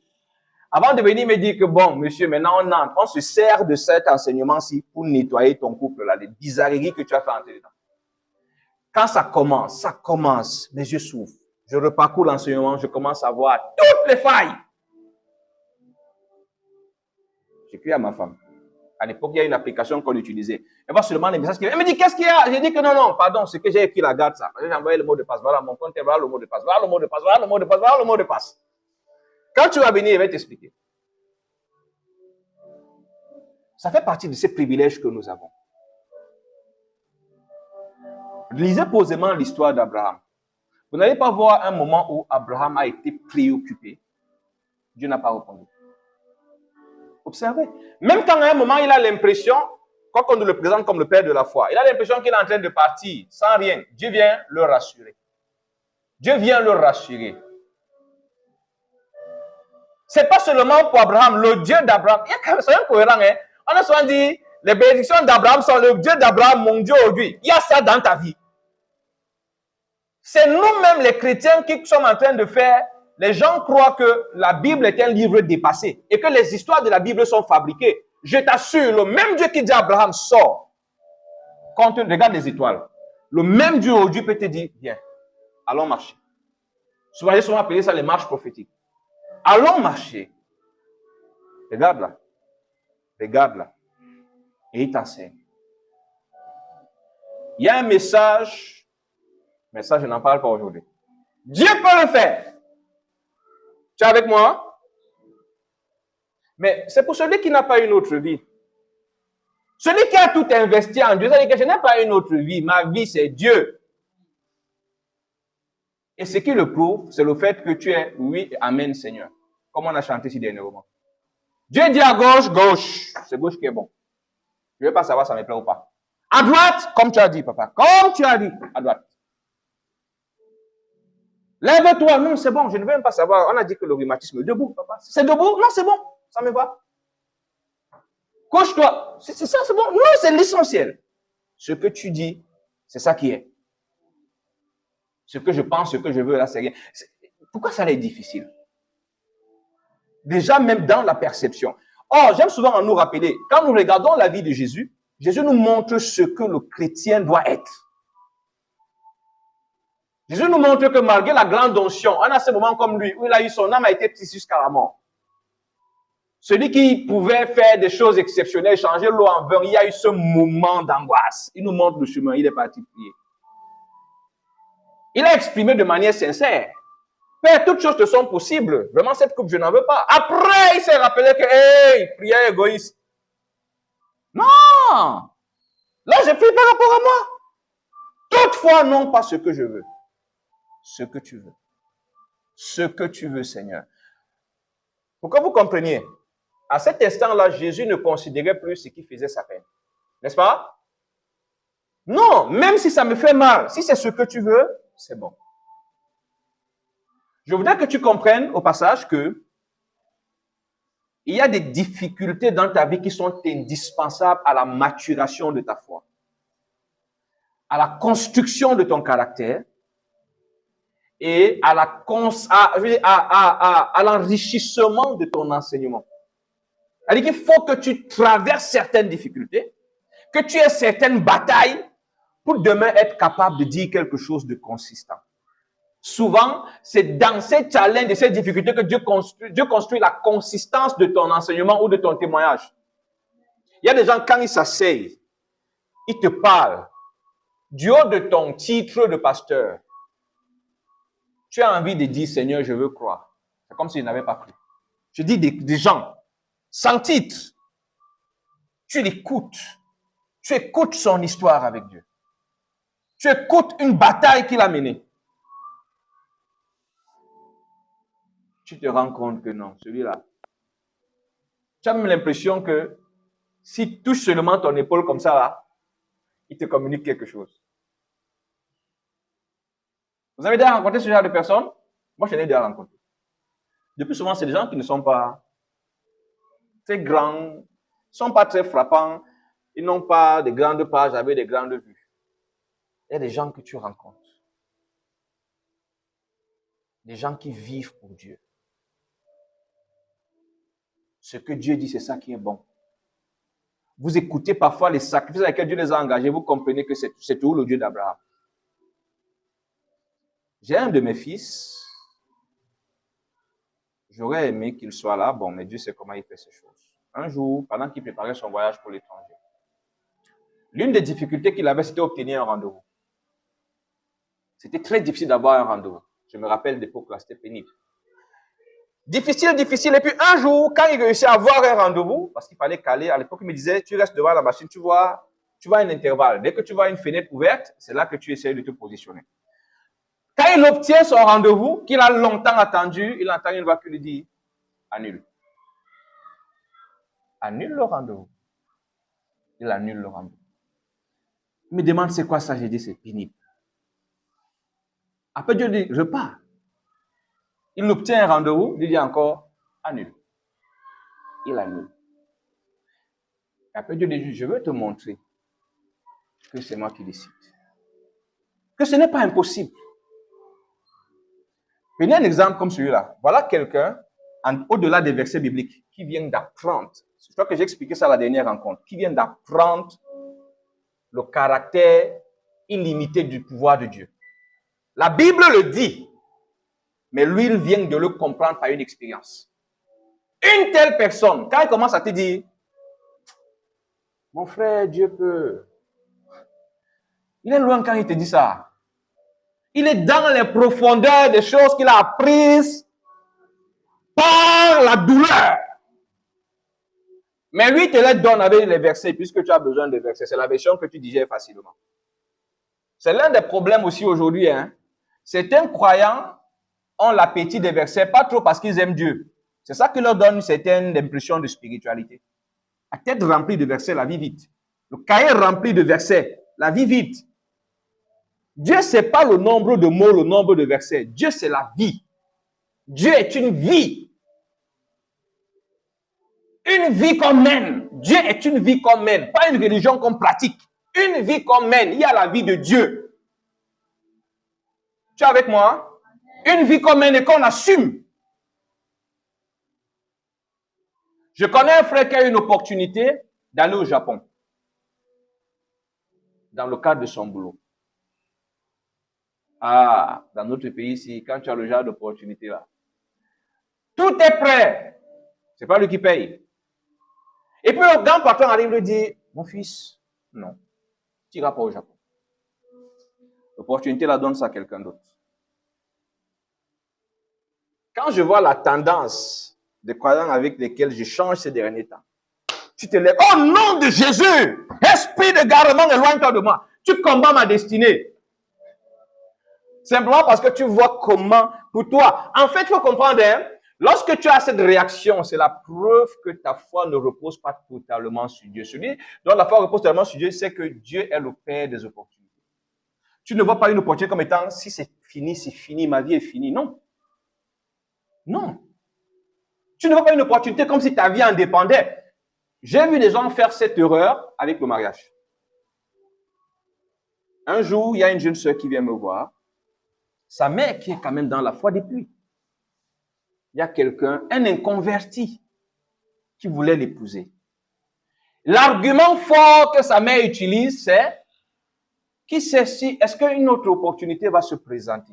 Avant de venir me dire que bon, monsieur, maintenant on se sert de cet enseignement-ci pour nettoyer ton couple, là, les bizarreries que tu as fait entrer dedans. Quand ça commence, mes yeux s'ouvrent. Je reparcours l'enseignement, je commence à voir toutes les failles. écrit à ma femme. À l'époque, il y a une application qu'on utilisait. Elle voit seulement les messages Elle me dit, qu'est-ce qu'il y a? J'ai dit que non, pardon, ce que j'ai écrit, la garde ça. J'ai envoyé le mot de passe. Voilà mon compte, voilà le mot de passe. Voilà le mot de passe. Voilà le mot de passe. Voilà le mot de passe. Quand tu vas venir, il va t'expliquer. Ça fait partie de ces privilèges que nous avons. Lisez posément l'histoire d'Abraham. Vous n'allez pas voir un moment où Abraham a été préoccupé. Dieu n'a pas répondu. Observez. Même quand à un moment, il a l'impression, quoi qu'on nous le présente comme le père de la foi, il a l'impression qu'il est en train de partir sans rien. Dieu vient le rassurer. Dieu vient le rassurer. C'est pas seulement pour Abraham, le Dieu d'Abraham. C'est incohérent, hein? On a souvent dit, les bénédictions d'Abraham sont le Dieu d'Abraham, mon Dieu aujourd'hui. Il y a ça dans ta vie. C'est nous-mêmes les chrétiens qui sommes en train de faire. Les gens croient que la Bible est un livre dépassé et que les histoires de la Bible sont fabriquées. Je t'assure, le même Dieu qui dit à Abraham, sors. Quand tu regardes les étoiles, le même Dieu aujourd'hui peut te dire, viens, allons marcher. Souvent, ils sont appelés ça les marches prophétiques. Allons marcher. Regarde là. Regarde là. Et il t'enseigne. Il y a un message, mais ça, je n'en parle pas aujourd'hui. Dieu peut le faire. Tu es avec moi? Mais c'est pour celui qui n'a pas une autre vie. Celui qui a tout investi en Dieu, c'est-à-dire que je n'ai pas une autre vie. Ma vie, c'est Dieu. Et ce qui le prouve, c'est le fait que tu es oui, amen, Seigneur. Comme on a chanté ici dernièrement. Dieu dit à gauche, gauche. C'est gauche qui est bon. Je ne veux pas savoir si ça me plaît ou pas. À droite, comme tu as dit, papa. Comme tu as dit, à droite. Lève-toi. Non, c'est bon. Je ne veux même pas savoir. On a dit que le rhumatisme est debout, papa. C'est debout? Non, c'est bon. Ça me va. Couche-toi. C'est ça, c'est bon. Non, c'est l'essentiel. Ce que tu dis, c'est ça qui est. Ce que je pense, ce que je veux, là, c'est rien. Pourquoi ça est difficile? Déjà, même dans la perception. Or, j'aime souvent nous rappeler, quand nous regardons la vie de Jésus, Jésus nous montre ce que le chrétien doit être. Jésus nous montre que malgré la grande onction, on a ce moments comme lui, où il a eu son âme a été tissue jusqu'à la mort. Celui qui pouvait faire des choses exceptionnelles, changer l'eau en vin, il y a eu ce moment d'angoisse. Il nous montre le chemin, il est parti prier. Il a exprimé de manière sincère. Père, toutes choses te sont possibles. Vraiment, cette coupe, je n'en veux pas. Après, il s'est rappelé que, hey, prière égoïste. Non! Là, je prie par rapport à moi. Toutefois, non pas ce que je veux. Ce que tu veux. Ce que tu veux, Seigneur. Pour que vous compreniez, à cet instant-là, Jésus ne considérait plus ce qui faisait sa peine. N'est-ce pas? Non, même si ça me fait mal, si c'est ce que tu veux, c'est bon. Je voudrais que tu comprennes au passage que il y a des difficultés dans ta vie qui sont indispensables à la maturation de ta foi, à la construction de ton caractère et à l'enrichissement de ton enseignement. C'est-à-dire qu'il faut que tu traverses certaines difficultés, que tu aies certaines batailles pour demain être capable de dire quelque chose de consistant. Souvent, c'est dans ces challenges et ces difficultés que Dieu construit la consistance de ton enseignement ou de ton témoignage. Il y a des gens, quand ils s'asseyent, ils te parlent du haut de ton titre de pasteur. Tu as envie de dire, Seigneur, je veux croire. C'est comme s'ils n'avaient pas cru. Je dis des gens, sans titre, tu l'écoutes. Tu écoutes son histoire avec Dieu. Tu écoutes une bataille qu'il a menée. Tu te rends compte que non, celui-là. Tu as même l'impression que si tu touches seulement ton épaule comme ça, là, il te communique quelque chose. Vous avez déjà rencontré ce genre de personnes? Moi, je l'ai déjà rencontré. Le plus souvent, c'est des gens qui ne sont pas très grands, ne sont pas très frappants, ils n'ont pas de grandes pages avec des grandes vues. Il y a des gens que tu rencontres. Des gens qui vivent pour Dieu. Ce que Dieu dit, c'est ça qui est bon. Vous écoutez parfois les sacrifices avec lesquels Dieu les a engagés, vous comprenez que c'est toujours le Dieu d'Abraham. J'ai un de mes fils, j'aurais aimé qu'il soit là, bon, mais Dieu sait comment il fait ces choses. un jour, pendant qu'il préparait son voyage pour l'étranger, l'une des difficultés qu'il avait, c'était obtenir un rendez-vous. C'était très difficile d'avoir un rendez-vous. Je me rappelle d'époque là, c'était pénible. Difficile, difficile. Et puis un jour, quand il réussit à avoir un rendez-vous, parce qu'il fallait caler, à l'époque, il me disait, tu restes devant la machine, tu vois un intervalle. Dès que tu vois une fenêtre ouverte, c'est là que tu essaies de te positionner. Quand il obtient son rendez-vous, qu'il a longtemps attendu, il entend une voix qui lui dit, annule. Annule le rendez-vous. Il annule le rendez-vous. Il me demande, c'est quoi ça? J'ai dit, c'est pénible. Après, Dieu dit, je pars. Il obtient un rendez-vous, il dit encore, annule. Il annule. Et après, Dieu dit, je veux te montrer que c'est moi qui décide. Que ce n'est pas impossible. Prenez un exemple comme celui-là. Voilà quelqu'un, au-delà des versets bibliques, qui vient d'apprendre. Je crois que j'ai expliqué ça à la dernière rencontre. Qui vient d'apprendre le caractère illimité du pouvoir de Dieu. La Bible le dit, mais lui, il vient de le comprendre par une expérience. Une telle personne, quand il commence à te dire, mon frère, Dieu peut. Il est loin quand il te dit ça. Il est dans les profondeurs des choses qu'il a apprises par la douleur. Mais lui, il te les donne avec les versets, puisque tu as besoin de versets. C'est la version que tu digères facilement. C'est l'un des problèmes aussi aujourd'hui. Certains croyants ont l'appétit des versets, pas trop parce qu'ils aiment Dieu. C'est ça qui leur donne une certaine impression de spiritualité. La tête remplie de versets, la vie vite. Le cahier rempli de versets, la vie vite. Dieu, ce n'est pas le nombre de mots, le nombre de versets. Dieu, c'est la vie. Dieu est une vie. Une vie qu'on mène. Dieu est une vie qu'on mène, pas une religion qu'on pratique. Une vie qu'on mène. Il y a la vie de Dieu. Tu es avec moi? Une vie qu'on mène et qu'on assume. Je connais un frère qui a eu une opportunité d'aller au Japon. Dans le cadre de son boulot. Ah, dans notre pays ici, quand tu as le genre d'opportunité là, tout est prêt. C'est pas lui qui paye. Et puis le grand patron arrive et dit, mon fils, non, tu n'iras pas au Japon. L'opportunité la donne ça à quelqu'un d'autre. Quand je vois la tendance des croyants avec lesquels je change ces derniers temps, tu te lèves, au nom de Jésus, esprit de garement, éloigne-toi de moi. Tu combats ma destinée. Simplement parce que tu vois comment, pour toi, en fait, il faut comprendre, lorsque tu as cette réaction, c'est la preuve que ta foi ne repose pas totalement sur Dieu. Celui dont la foi repose totalement sur Dieu, c'est que Dieu est le Père des opportunités. Tu ne vois pas une opportunité comme étant, si c'est fini, ma vie est finie. Non. Non. Tu ne vois pas une opportunité comme si ta vie en dépendait. J'ai vu des gens faire cette erreur avec le mariage. Un jour, il y a une jeune sœur qui vient me voir. Sa mère qui est quand même dans la foi depuis. Il y a quelqu'un, un inconverti, qui voulait l'épouser. L'argument fort que sa mère utilise, c'est qui sait si, est-ce qu'une autre opportunité va se présenter?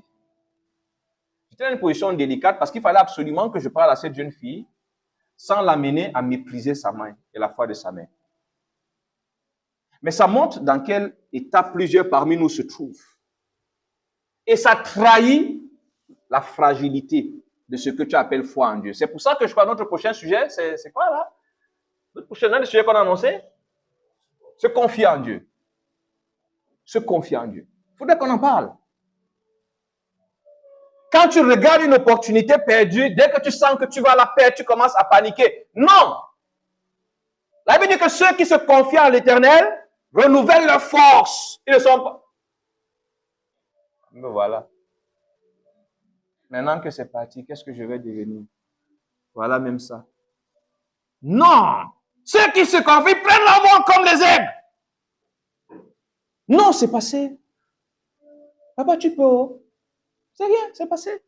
J'étais dans une position délicate parce qu'il fallait absolument que je parle à cette jeune fille sans l'amener à mépriser sa main et la foi de sa mère. Mais ça montre dans quel état plusieurs parmi nous se trouvent. Et ça trahit la fragilité de ce que tu appelles foi en Dieu. C'est pour ça que je crois que notre prochain sujet, c'est quoi là? Notre prochain sujet qu'on a annoncé? Se confier en Dieu. Se confier en Dieu. Il faudrait qu'on en parle. Quand tu regardes une opportunité perdue, dès que tu sens que tu vas la perdre, tu commences à paniquer. Non! La Bible dit que ceux qui se confient en l'Éternel renouvellent leur force. Ils ne sont pas... Me voilà. Maintenant que c'est parti, qu'est-ce que je vais devenir? Voilà même ça. Non! Ceux qui se confient prennent l'envol comme les aigles. Non, c'est passé. Papa, tu peux. C'est rien, c'est passé.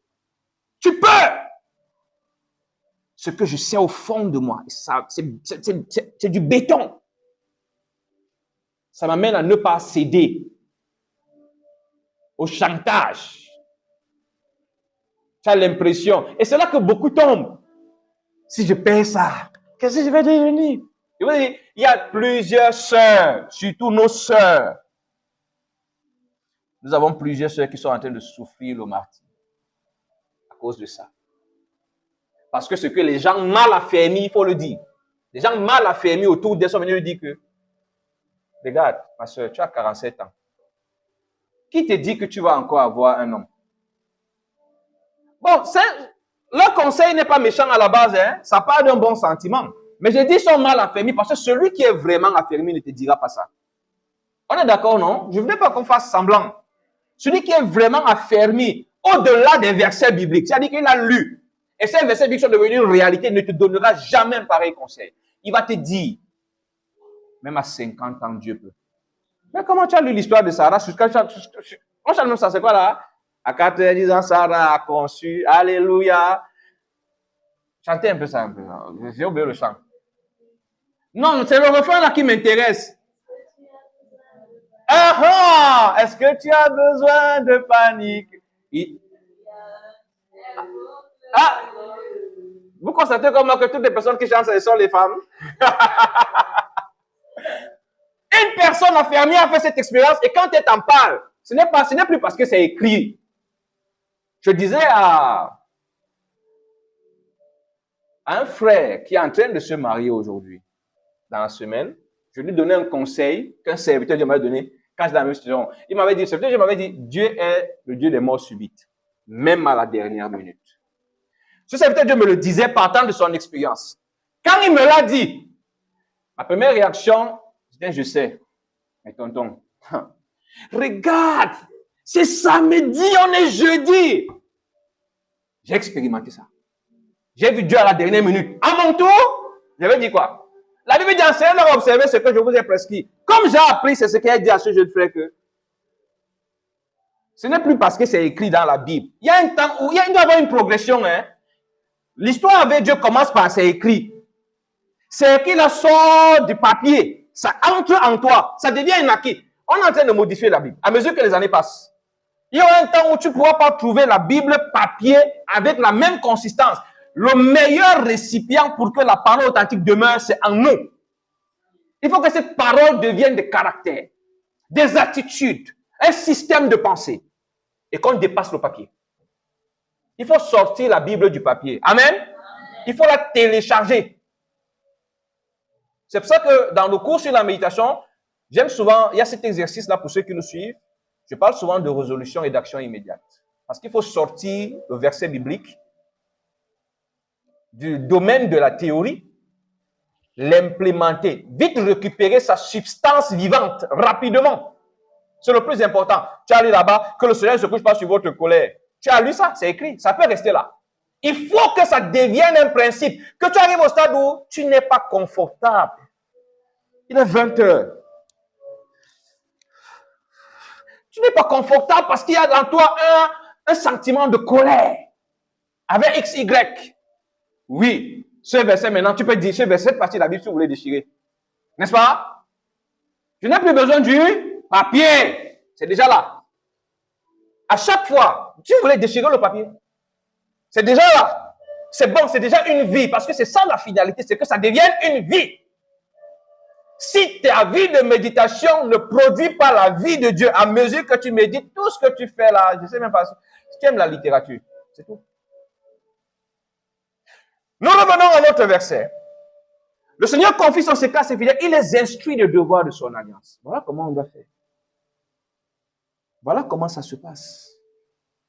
Tu peux. Ce que je sais au fond de moi, c'est du béton. Ça m'amène à ne pas céder au chantage. Tu as l'impression. Et c'est là que beaucoup tombent. Si je paye ça, Qu'est-ce que je vais devenir? Je vous dis, il y a plusieurs sœurs, surtout nos sœurs. Nous avons plusieurs sœurs qui sont en train de souffrir le martyre à cause de ça. Parce que ce que les gens mal affermis, il faut le dire. Les gens mal affermis autour d'elles sont venus lui dire que, regarde, ma soeur, tu as 47 ans. Qui te dit que tu vas encore avoir un homme? Bon, leur conseil n'est pas méchant à la base, hein? Ça part d'un bon sentiment. Mais je dis ils sont mal affermis parce que celui qui est vraiment affermi ne te dira pas ça. On est d'accord, non? Je ne voulais pas qu'on fasse semblant. Celui qui est vraiment affermi au-delà des versets bibliques, c'est-à-dire qu'il a lu, et ces versets bibliques sont devenus une réalité, ne te donnera jamais un pareil conseil. Il va te dire, même à 50 ans, Dieu peut. Mais comment tu as lu l'histoire de Sarah? On chante même ça, c'est quoi là? À 90 ans, Sarah a conçu, alléluia. Chantez un peu ça, un peu. J'ai oublié le chant. Non, c'est le refrain là qui m'intéresse. Ah ah! Est-ce que tu as besoin de panique? Ah! Vous constatez comme moi que toutes les personnes qui chantent, ce sont les femmes? Une personne affermie a fait cette expérience et quand elle t'en parle, ce n'est plus parce que c'est écrit. Je disais à un frère qui est en train de se marier aujourd'hui, dans la semaine, je lui donnais un conseil qu'un serviteur Dieu m'avait donné quand j'étais dans la même situation. Il m'avait dit, le serviteur Dieu m'avait dit, Dieu est le Dieu des morts subites, même à la dernière minute. Ce serviteur Dieu me le disait partant de son expérience. Quand il me l'a dit, ma première réaction, c'était, je sais, mais tonton, regarde, c'est samedi, on est jeudi. J'ai expérimenté ça. J'ai vu Dieu à la dernière minute. À mon tour, j'avais dit quoi? La Bible dit, enseignez-leur à observer ce que je vous ai prescrit. Comme j'ai appris, c'est ce qu'il a dit à ce jeune frère que ce n'est plus parce que c'est écrit dans la Bible. Il y a un temps où il doit y avoir une progression. Hein? L'histoire avec Dieu commence par c'est écrit. C'est écrit, là sort du papier. Ça entre en toi. Ça devient un acquis. On est en train de modifier la Bible à mesure que les années passent. Il y aura un temps où tu ne pourras pas trouver la Bible papier avec la même consistance. Le meilleur récipient pour que la parole authentique demeure, c'est en nous. Il faut que cette parole devienne des caractères, des attitudes, un système de pensée et qu'on dépasse le papier. Il faut sortir la Bible du papier. Amen. Il faut la télécharger. C'est pour ça que dans le cours sur la méditation, j'aime souvent, il y a cet exercice-là pour ceux qui nous suivent. Je parle souvent de résolution et d'action immédiate. Parce qu'il faut sortir le verset biblique du domaine de la théorie, l'implémenter, vite récupérer sa substance vivante, rapidement. C'est le plus important. Tu as lu là-bas que le soleil ne se couche pas sur votre colère. Tu as lu ça, c'est écrit, ça peut rester là. Il faut que ça devienne un principe, que tu arrives au stade où tu n'es pas confortable. Il est 20 heures. Tu n'es pas confortable parce qu'il y a dans toi un sentiment de colère. Avec X, Y. Oui, ce verset maintenant, tu peux dire, ce verset, cette partie de la Bible, si vous voulez déchirer. N'est-ce pas? Je n'ai plus besoin du papier. C'est déjà là. À chaque fois, tu voulais déchirer le papier. C'est déjà là. C'est bon, c'est déjà une vie. Parce que c'est ça la finalité, c'est que ça devienne une vie. Si ta vie de méditation ne produit pas la vie de Dieu à mesure que tu médites, tout ce que tu fais là, je ne sais même pas si tu aimes la littérature. C'est tout. Nous revenons à notre verset. Le Seigneur confie son secret à ses fidèles. Il les instruit des devoirs de son alliance. Voilà comment on doit faire. Voilà comment ça se passe.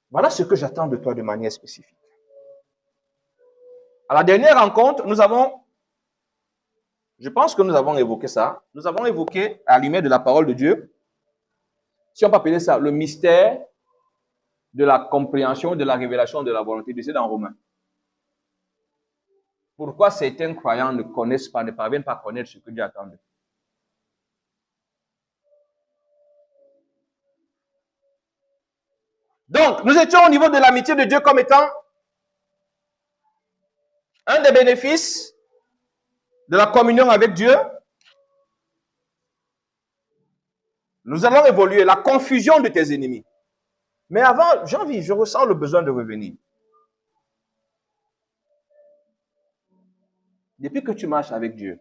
Voilà ce que j'attends de toi de manière spécifique. À la dernière rencontre, je pense que nous avons évoqué ça. Nous avons évoqué, à la lumière de la parole de Dieu, si on peut appeler ça le mystère de la compréhension, de la révélation de la volonté de Dieu, c'est dans Romains. Pourquoi certains croyants ne connaissent pas, ne parviennent pas à connaître ce que Dieu attend d'eux? Donc, nous étions au niveau de l'amitié de Dieu comme étant un des bénéfices de la communion avec Dieu. Nous allons évoluer la confusion de tes ennemis. Mais avant, je ressens le besoin de revenir. Depuis que tu marches avec Dieu,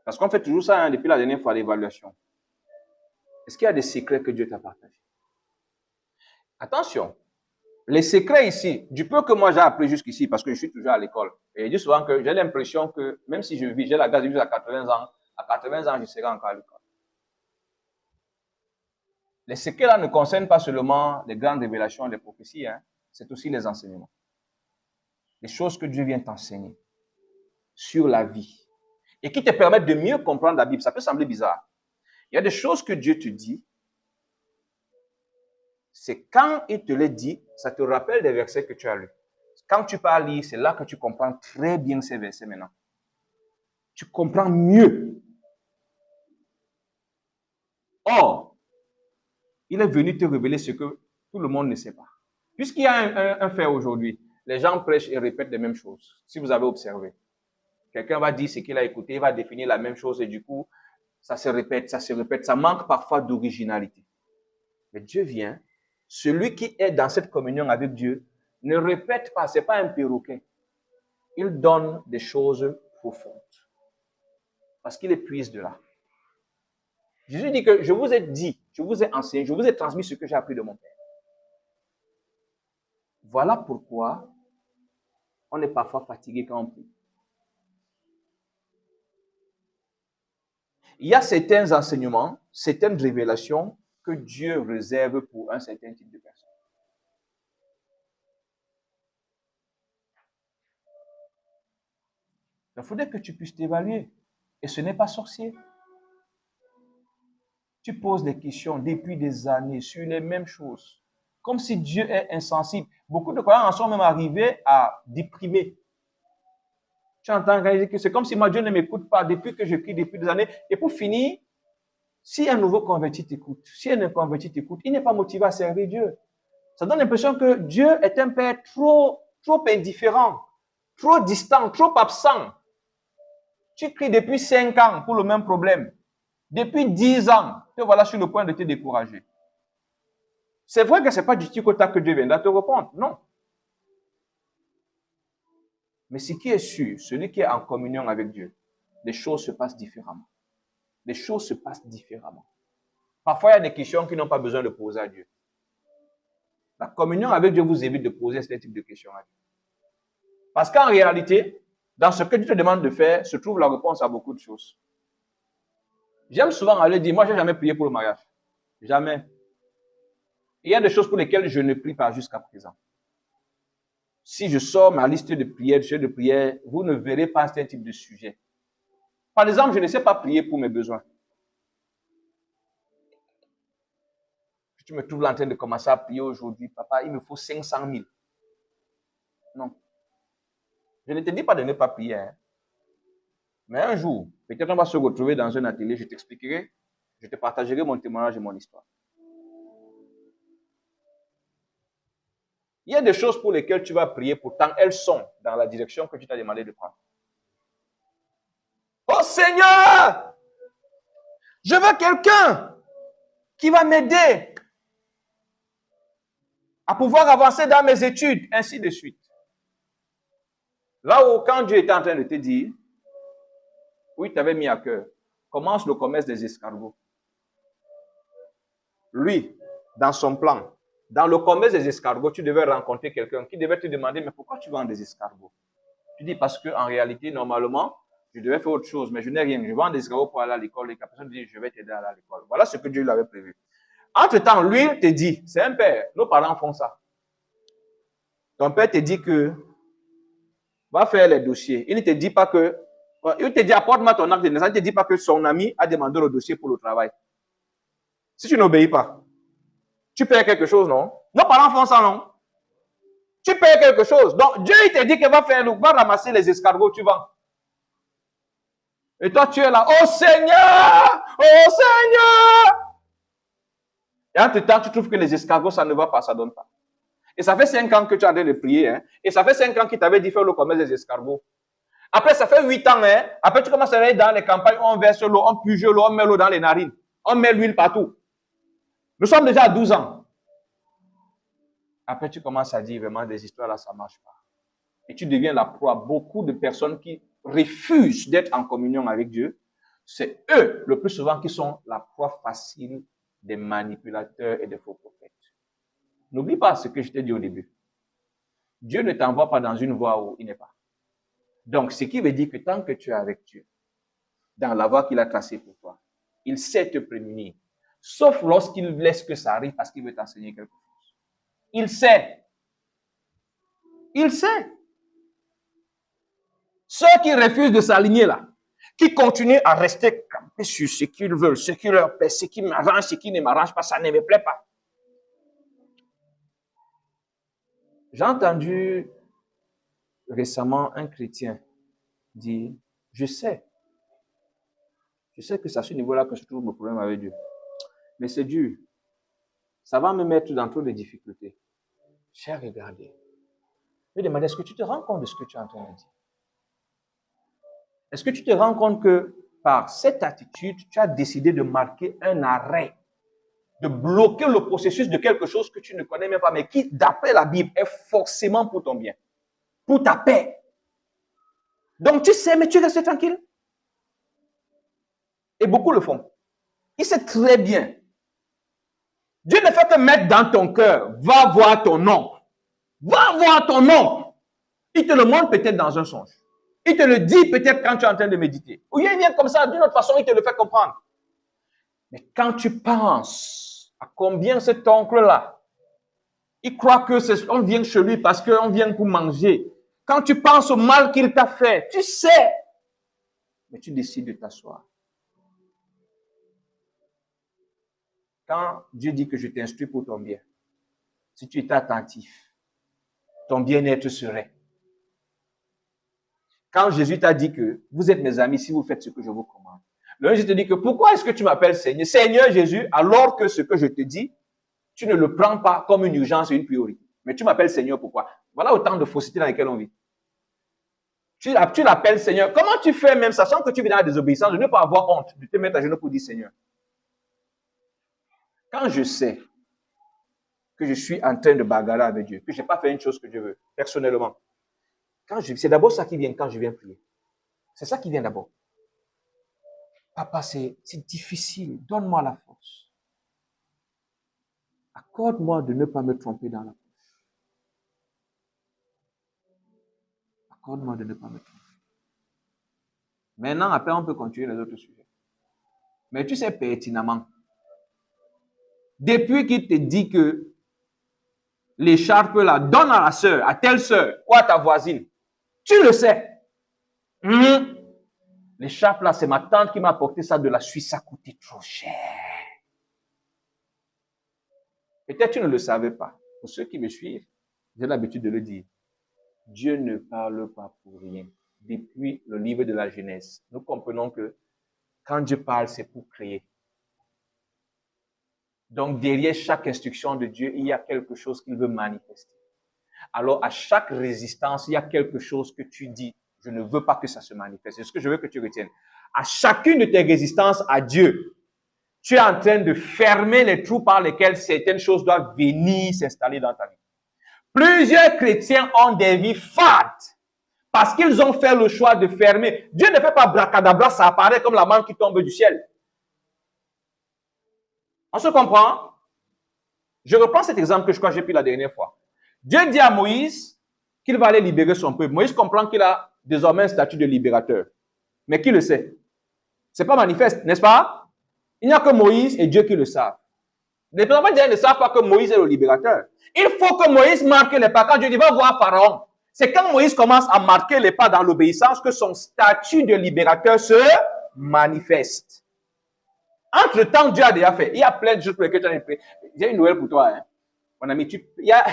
parce qu'on fait toujours ça hein, depuis la dernière fois l'évaluation, est-ce qu'il y a des secrets que Dieu t'a partagés? Attention, les secrets ici, du peu que moi j'ai appris jusqu'ici, parce que je suis toujours à l'école, et je dis souvent que j'ai l'impression que même si je vis, j'ai la grâce de vivre à 80 ans, à 80 ans, je serai encore à l'école. Les secrets là ne concernent pas seulement les grandes révélations, les prophéties, hein, c'est aussi les enseignements. Les choses que Dieu vient t'enseigner sur la vie et qui te permettent de mieux comprendre la Bible. Ça peut sembler bizarre. Il y a des choses que Dieu te dit, c'est quand il te les dit, ça te rappelle des versets que tu as lus. Quand tu pars lire, c'est là que tu comprends très bien ces versets maintenant. Tu comprends mieux. Or, il est venu te révéler ce que tout le monde ne sait pas. Puisqu'il y a un fait aujourd'hui, les gens prêchent et répètent les mêmes choses. Si vous avez observé, quelqu'un va dire ce qu'il a écouté, il va définir la même chose et du coup, ça se répète, ça se répète. Ça manque parfois d'originalité. Mais Dieu vient, celui qui est dans cette communion avec Dieu ne répète pas, ce n'est pas un perroquet. Il donne des choses profondes. Parce qu'il épuise de là. Jésus dit que je vous ai dit, je vous ai enseigné, je vous ai transmis ce que j'ai appris de mon Père. Voilà pourquoi on est parfois fatigué quand on prie. Il y a certains enseignements, certaines révélations que Dieu réserve pour un certain type de personnes. Il faudrait que tu puisses t'évaluer. Et ce n'est pas sorcier. Tu poses des questions depuis des années sur les mêmes choses. Comme si Dieu est insensible. Beaucoup de croyants en sont même arrivés à déprimer. Tu entends que c'est comme si moi Dieu ne m'écoute pas depuis que je prie depuis des années. Et pour finir, si un nouveau converti t'écoute, si un converti t'écoute, il n'est pas motivé à servir Dieu. Ça donne l'impression que Dieu est un père trop indifférent, trop distant, trop absent. Tu cries depuis 5 ans pour le même problème. Depuis 10 ans, te voilà sur le point de te décourager. C'est vrai que ce n'est pas du tic au tac que Dieu viendra te répondre, non. Mais ce qui est sûr, celui qui est en communion avec Dieu, les choses se passent différemment. Les choses se passent différemment. Parfois, il y a des questions qui n'ont pas besoin de poser à Dieu. La communion avec Dieu vous évite de poser ce type de questions à Dieu. Parce qu'en réalité, dans ce que Dieu te demande de faire, se trouve la réponse à beaucoup de choses. J'aime souvent aller dire, moi, je n'ai jamais prié pour le mariage. Jamais. Il y a des choses pour lesquelles je ne prie pas jusqu'à présent. Si je sors ma liste de prières, vous ne verrez pas ce type de sujet. Par exemple, je ne sais pas prier pour mes besoins. Tu me trouves en train de commencer à prier aujourd'hui, papa, il me faut 500 000. Non. Je ne te dis pas de ne pas prier. Hein. Mais un jour, peut-être on va se retrouver dans un atelier, je t'expliquerai, je te partagerai mon témoignage et mon histoire. Il y a des choses pour lesquelles tu vas prier, pourtant elles sont dans la direction que tu t'as demandé de prendre. Oh Seigneur, je veux quelqu'un qui va m'aider à pouvoir avancer dans mes études, ainsi de suite. Là où, quand Dieu était en train de te dire, oui, tu avais mis à cœur, commence le commerce des escargots. Lui, dans son plan, dans le commerce des escargots, tu devais rencontrer quelqu'un qui devait te demander, mais pourquoi tu vends des escargots? Tu dis, parce qu'en réalité, normalement, je devais faire autre chose, mais je n'ai rien. Je vends des escargots pour aller à l'école et la personne dit, je vais t'aider à aller à l'école. Voilà ce que Dieu lui avait prévu. Entre-temps, lui, il te dit, c'est un père, nos parents font ça. Ton père te dit que, va faire les dossiers. Il ne te dit pas que, il te dit, apporte-moi ton acte de naissance. Il ne te dit pas que son ami a demandé le dossier pour le travail. Si tu n'obéis pas, tu payes quelque chose, non? Nos parents font ça, non? Tu payes quelque chose. Donc, Dieu, il te dit qu'il va ramasser les escargots, tu vends. Et toi, tu es là, oh Seigneur! Oh Seigneur! Et entre-temps, tu trouves que les escargots, ça ne va pas, ça ne donne pas. Et ça fait 5 ans que tu es en train de prier, hein? Et ça fait 5 ans qu'il t'avait dit faire le commerce des escargots. Après, ça fait 8 ans, hein? Après, tu commences à aller dans les campagnes, on verse l'eau, on puge l'eau, on met l'eau dans les narines. On met l'huile partout. Nous sommes déjà à 12 ans. Après, tu commences à dire vraiment des histoires là, ça ne marche pas. Et tu deviens la proie. Beaucoup de personnes qui refusent d'être en communion avec Dieu, c'est eux, le plus souvent, qui sont la proie facile des manipulateurs et des faux prophètes. N'oublie pas ce que je t'ai dit au début. Dieu ne t'envoie pas dans une voie où il n'est pas. Donc, ce qui veut dire que tant que tu es avec Dieu, dans la voie qu'il a tracée pour toi, il sait te prémunir. Sauf lorsqu'il laisse que ça arrive parce qu'il veut t'enseigner quelque chose. Il sait. Il sait. Ceux qui refusent de s'aligner là, qui continuent à rester campés sur ce qu'ils veulent, ce qui leur plaît, ce qui m'arrange, ce qui ne m'arrange pas, ça ne me plaît pas. J'ai entendu récemment un chrétien dire, je sais que c'est à ce niveau-là que je trouve le problème avec Dieu. Mais c'est dur. Ça va me mettre dans trop de difficultés. J'ai regardé. Je lui ai demandé, est-ce que tu te rends compte de ce que tu es en train de dire? Est-ce que tu te rends compte que par cette attitude, tu as décidé de marquer un arrêt, de bloquer le processus de quelque chose que tu ne connais même pas, mais qui, d'après la Bible, est forcément pour ton bien, pour ta paix. Donc tu sais, mais tu restes tranquille. Et beaucoup le font. Il sait très bien. Dieu ne fait que mettre dans ton cœur, va voir ton oncle. Va voir ton oncle. Il te le montre peut-être dans un songe. Il te le dit peut-être quand tu es en train de méditer. Ou il vient comme ça, d'une autre façon, il te le fait comprendre. Mais quand tu penses à combien cet oncle-là, il croit que on vient chez lui parce qu'on vient pour manger. Quand tu penses au mal qu'il t'a fait, tu sais. Mais tu décides de t'asseoir. Quand Dieu dit que je t'instruis pour ton bien, si tu es attentif, ton bien-être serait. Quand Jésus t'a dit que vous êtes mes amis si vous faites ce que je vous commande. Le Jésus te dit que pourquoi est-ce que tu m'appelles Seigneur? Seigneur Jésus, alors que ce que je te dis, tu ne le prends pas comme une urgence et une priorité. Mais tu m'appelles Seigneur, pourquoi? Voilà autant de fausseté dans lesquelles on vit. Tu l'appelles Seigneur. Comment tu fais même, sachant que tu vis dans la désobéissance, de ne pas avoir honte, de te mettre à genoux pour dire Seigneur? Quand je sais que je suis en train de bagarrer avec Dieu, que je n'ai pas fait une chose que je veux, personnellement, c'est d'abord ça qui vient quand je viens prier. C'est ça qui vient d'abord. Papa, c'est difficile. Donne-moi la force. Accorde-moi de ne pas me tromper dans la poche. Accorde-moi de ne pas me tromper. Maintenant, après, on peut continuer les autres sujets. Mais tu sais pertinemment, depuis qu'il te dit que l'écharpe là, donne à la sœur, à telle sœur, ou à ta voisine, tu le sais. L'écharpe là, c'est ma tante qui m'a apporté ça de la Suisse, ça coûtait trop cher. Peut-être tu ne le savais pas. Pour ceux qui me suivent, j'ai l'habitude de le dire. Dieu ne parle pas pour rien. Depuis le livre de la Genèse, nous comprenons que quand Dieu parle, c'est pour créer. Donc, derrière chaque instruction de Dieu, il y a quelque chose qu'il veut manifester. Alors, à chaque résistance, il y a quelque chose que tu dis, je ne veux pas que ça se manifeste. C'est ce que je veux que tu retiennes. À chacune de tes résistances à Dieu, tu es en train de fermer les trous par lesquels certaines choses doivent venir s'installer dans ta vie. Plusieurs chrétiens ont des vies fades parce qu'ils ont fait le choix de fermer. Dieu ne fait pas bracadabra, ça apparaît comme la manne qui tombe du ciel. On se comprend? Je reprends cet exemple que je crois que j'ai pris la dernière fois. Dieu dit à Moïse qu'il va aller libérer son peuple. Moïse comprend qu'il a désormais un statut de libérateur. Mais qui le sait? C'est pas manifeste, n'est-ce pas? Il n'y a que Moïse et Dieu qui le savent. Les personnes ne savent pas que Moïse est le libérateur. Il faut que Moïse marque les pas. Quand Dieu dit, va voir Pharaon. C'est quand Moïse commence à marquer les pas dans l'obéissance que son statut de libérateur se manifeste. Entre-temps, Dieu a déjà fait. Il y a plein de choses pour lesquelles tu as fait. J'ai une nouvelle pour toi, hein. Mon ami. Il y a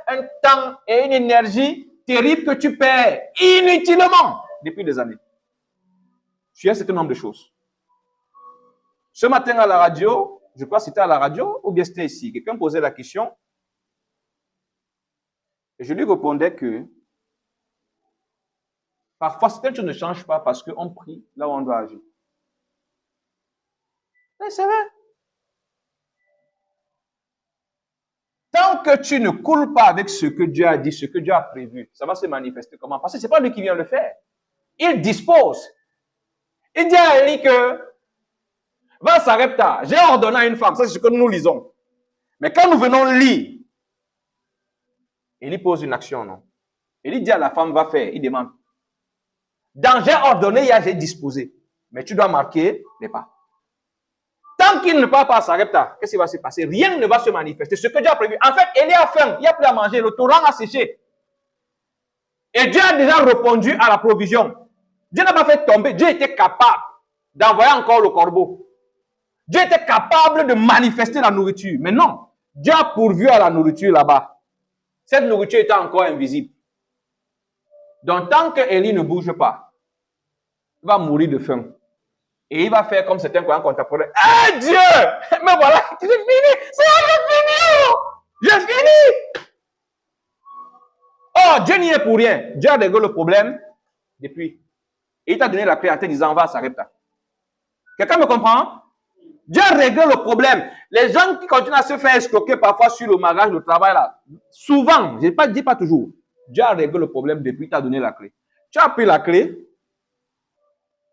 un temps et une énergie terrible que tu perds inutilement depuis des années. Tu as un certain nombre de choses. Ce matin à la radio, je crois que c'était à la radio ou bien c'était ici, quelqu'un posait la question et je lui répondais que parfois certaines choses ne changent pas parce qu'on prie là où on doit agir. Et c'est vrai. Tant que tu ne coules pas avec ce que Dieu a dit, ce que Dieu a prévu, ça va se manifester comment? Parce que ce n'est pas lui qui vient le faire. Il dispose. Il dit à Élie que va Sarepta, j'ai ordonné à une femme, ça c'est ce que nous lisons. Mais quand nous venons lire, Élie pose une action, non? Élie dit à la femme, va faire, il demande. Dans j'ai ordonné, il y a j'ai disposé. Mais tu dois marquer les pas. Tant qu'il ne part pas à Sarepta, qu'est-ce qui va se passer? Rien ne va se manifester. Ce que Dieu a prévu. En fait, Élie a faim, il n'y a plus à manger, le torrent a séché. Et Dieu a déjà répondu à la provision. Dieu n'a pas fait tomber. Dieu était capable d'envoyer encore le corbeau. Dieu était capable de manifester la nourriture. Mais non, Dieu a pourvu à la nourriture là-bas. Cette nourriture était encore invisible. Donc, tant que Élie ne bouge pas, il va mourir de faim. Et il va faire comme certains croyants contemporains. Ah Dieu! Mais voilà, j'ai fini! C'est fini! J'ai fini! Oh, Dieu n'y est pour rien. Dieu a réglé le problème depuis. Et il t'a donné la clé en te disant, va s'arrêter. Quelqu'un me comprend? Dieu a réglé le problème. Les gens qui continuent à se faire escroquer parfois sur le mariage, le travail là, souvent, je ne dis pas toujours, Dieu a réglé le problème depuis, il t'a donné la clé. Tu as pris la clé,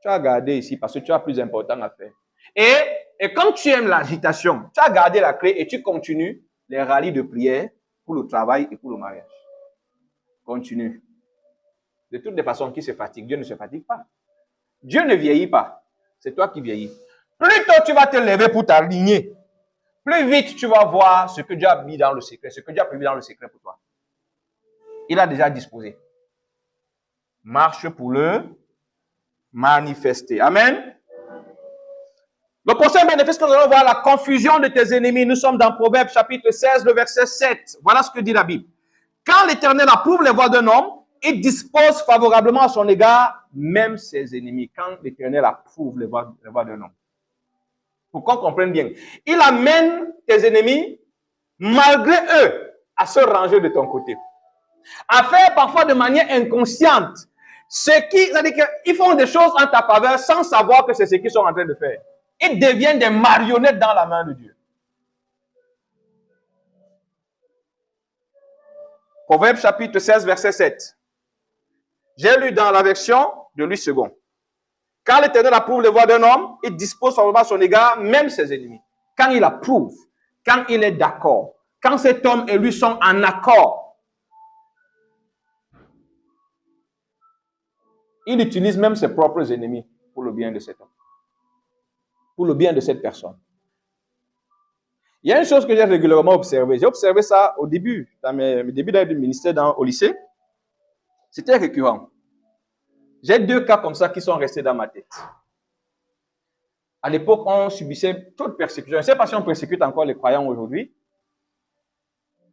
tu as gardé ici parce que tu as plus important à faire. Et comme tu aimes l'agitation, tu as gardé la clé et tu continues les rallyes de prière pour le travail et pour le mariage. Continue. De toutes les façons, qui se fatigue? Dieu ne se fatigue pas. Dieu ne vieillit pas. C'est toi qui vieillis. Plus tôt tu vas te lever pour t'aligner, plus vite tu vas voir ce que Dieu a mis dans le secret, ce que Dieu a prévu dans le secret pour toi. Il a déjà disposé. Marche pour le manifester. Amen. Le prochain bénéfice que nous allons voir, la confusion de tes ennemis. Nous sommes dans Proverbes chapitre 16, le verset 7. Voilà ce que dit la Bible. Quand l'Éternel approuve les voies d'un homme, il dispose favorablement à son égard, même ses ennemis. Quand l'Éternel approuve les voies d'un homme. Pour qu'on comprenne bien. Il amène tes ennemis, malgré eux, à se ranger de ton côté. À faire parfois de manière inconsciente. C'est-à-dire qu'ils font des choses en ta faveur sans savoir que c'est ce qu'ils sont en train de faire. Ils deviennent des marionnettes dans la main de Dieu. Proverbe chapitre 16, verset 7. J'ai lu dans la version de Louis II. Quand l'Éternel approuve les voies d'un homme, il dispose favorablement à son égard, même ses ennemis. Quand il approuve, quand il est d'accord, quand cet homme et lui sont en accord, il utilise même ses propres ennemis pour le bien de cet homme. Pour le bien de cette personne. Il y a une chose que j'ai régulièrement observée. J'ai observé ça au début, dans mes débuts du ministère au lycée. C'était récurrent. J'ai 2 cas comme ça qui sont restés dans ma tête. À l'époque, on subissait toute persécution. Je ne sais pas si on persécute encore les croyants aujourd'hui.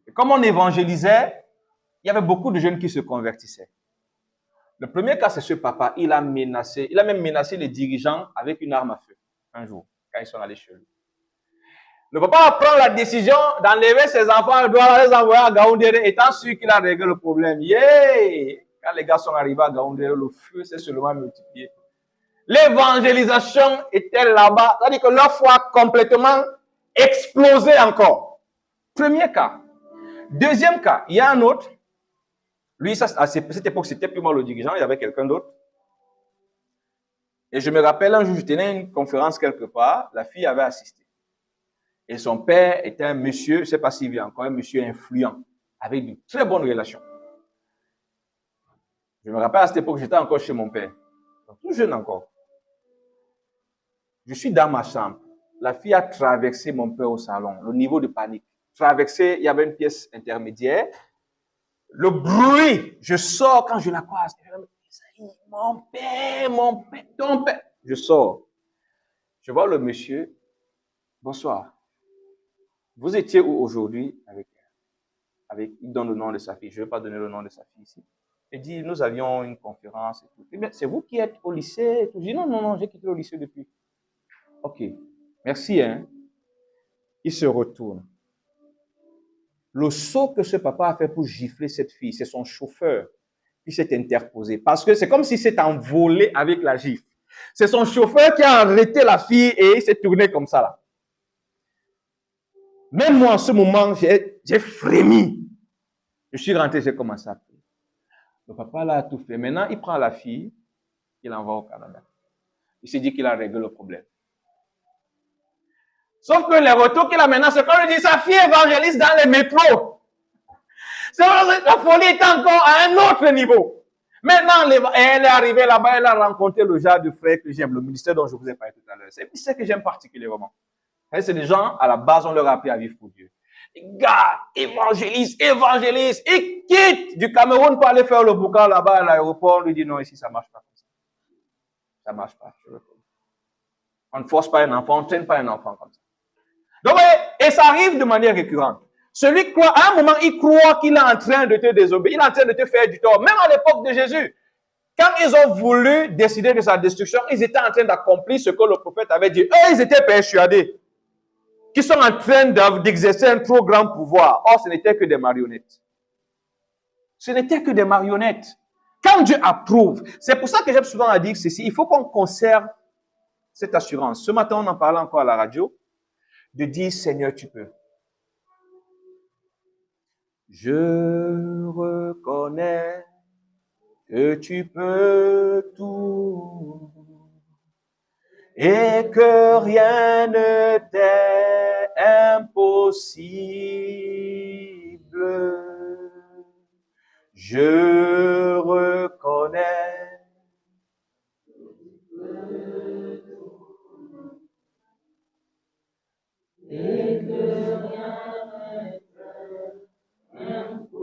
Et comme on évangélisait, il y avait beaucoup de jeunes qui se convertissaient. Le premier cas, c'est ce papa. Il a même menacé les dirigeants avec une arme à feu un jour, quand ils sont allés chez lui. Le papa prend la décision d'enlever ses enfants, il doit les envoyer à Gaoundéré, étant sûr qu'il a réglé le problème. Yeah! Quand les gars sont arrivés à Gaoundéré, le feu s'est seulement multiplié. L'évangélisation était là-bas, c'est-à-dire que leur foi a complètement explosé encore. Premier cas. Deuxième cas, il y a un autre. Lui, ça, à cette époque, c'était plus moi le dirigeant, il y avait quelqu'un d'autre. Et je me rappelle, un jour, je tenais une conférence quelque part, la fille avait assisté. Et son père était un monsieur, je ne sais pas s'il vit encore, un monsieur influent, avec de très bonnes relations. Je me rappelle à cette époque, j'étais encore chez mon père, tout jeune encore. Je suis dans ma chambre. La fille a traversé mon père au salon, le niveau de panique. Traversé, il y avait une pièce intermédiaire. Le bruit, je sors quand je la croise. Mon père, ton père. Je sors. Je vois le monsieur. Bonsoir. Vous étiez où aujourd'hui avec il donne le nom de sa fille. Je ne vais pas donner le nom de sa fille ici. Il dit, nous avions une conférence et tout. C'est vous qui êtes au lycée et tout. Je dis, non, j'ai quitté le lycée depuis. Ok, merci. Hein. Il se retourne. Le saut que ce papa a fait pour gifler cette fille, c'est son chauffeur qui s'est interposé. Parce que c'est comme s'il s'est envolé avec la gifle. C'est son chauffeur qui a arrêté la fille et il s'est tourné comme ça là. Même moi, en ce moment, j'ai frémi. Je suis rentré, j'ai commencé à prier. Le papa là a tout fait. Maintenant, il prend la fille, qu'il envoie au Canada. Il s'est dit qu'il a réglé le problème. Sauf que les retours qu'il a maintenant, c'est qu'on lui dit, sa fille évangéliste dans les métros. C'est vrai, la folie est encore à un autre niveau. Maintenant, elle est arrivée là-bas, elle a rencontré le genre de frère que j'aime, le ministère dont je vous ai parlé tout à l'heure. C'est ce que j'aime particulièrement. C'est des gens, à la base, on leur a appris à vivre pour Dieu. Les gars, évangélistes, ils quittent du Cameroun pour aller faire le boucan là-bas à l'aéroport. On lui dit non, ici, ça ne marche pas comme ça. Ça ne marche pas. On ne force pas un enfant, on ne traîne pas un enfant comme ça. Donc, et ça arrive de manière récurrente. Celui qui croit, à un moment, il croit qu'il est en train de te désobéir, il est en train de te faire du tort. Même à l'époque de Jésus, quand ils ont voulu décider de sa destruction, ils étaient en train d'accomplir ce que le prophète avait dit. Eux, ils étaient persuadés qu'ils sont en train d'exercer un trop grand pouvoir. Or, ce n'était que des marionnettes. Ce n'était que des marionnettes. Quand Dieu approuve, c'est pour ça que j'aime souvent à dire ceci, il faut qu'on conserve cette assurance. Ce matin, on en parlait encore à la radio, de dire, Seigneur, tu peux. Je reconnais que tu peux tout et que rien ne t'est impossible. Je reconnais. Et que rien ne t'est impossible.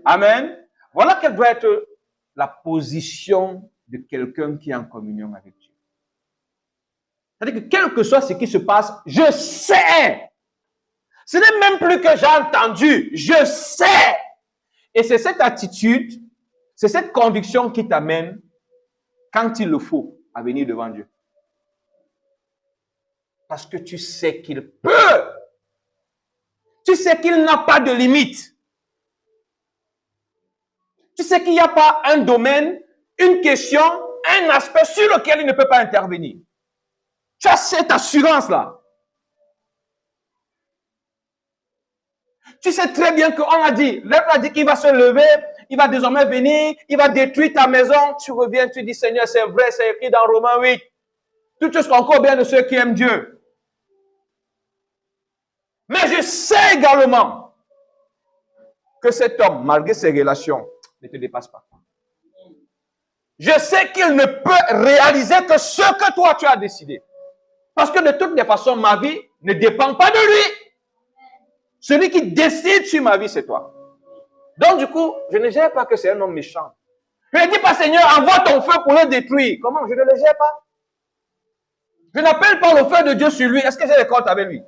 Amen. Voilà quelle doit être la position de quelqu'un qui est en communion avec Dieu. C'est-à-dire que quel que soit ce qui se passe, je sais. Ce n'est même plus que j'ai entendu, je sais. Et c'est cette attitude, c'est cette conviction qui t'amène, quand il le faut, à venir devant Dieu. Parce que tu sais qu'il peut. Tu sais qu'il n'a pas de limite. Tu sais qu'il n'y a pas un domaine, une question, un aspect sur lequel il ne peut pas intervenir. Tu as cette assurance-là. Tu sais très bien qu'on a dit, l'être a dit qu'il va se lever, il va désormais venir, il va détruire ta maison. Tu reviens, tu dis, Seigneur, c'est vrai, c'est écrit dans Romains 8. Toutes choses encore bien de ceux qui aiment Dieu. Mais je sais également que cet homme, malgré ses relations, ne te dépasse pas. Je sais qu'il ne peut réaliser que ce que toi tu as décidé. Parce que de toutes les façons, ma vie ne dépend pas de lui. Celui qui décide sur ma vie, c'est toi. Donc du coup, je ne gère pas que c'est un homme méchant. Je ne dis pas, Seigneur, envoie ton feu pour le détruire. Comment? Je ne le gère pas. Je n'appelle pas le feu de Dieu sur lui. Est-ce que j'ai des comptes avec lui?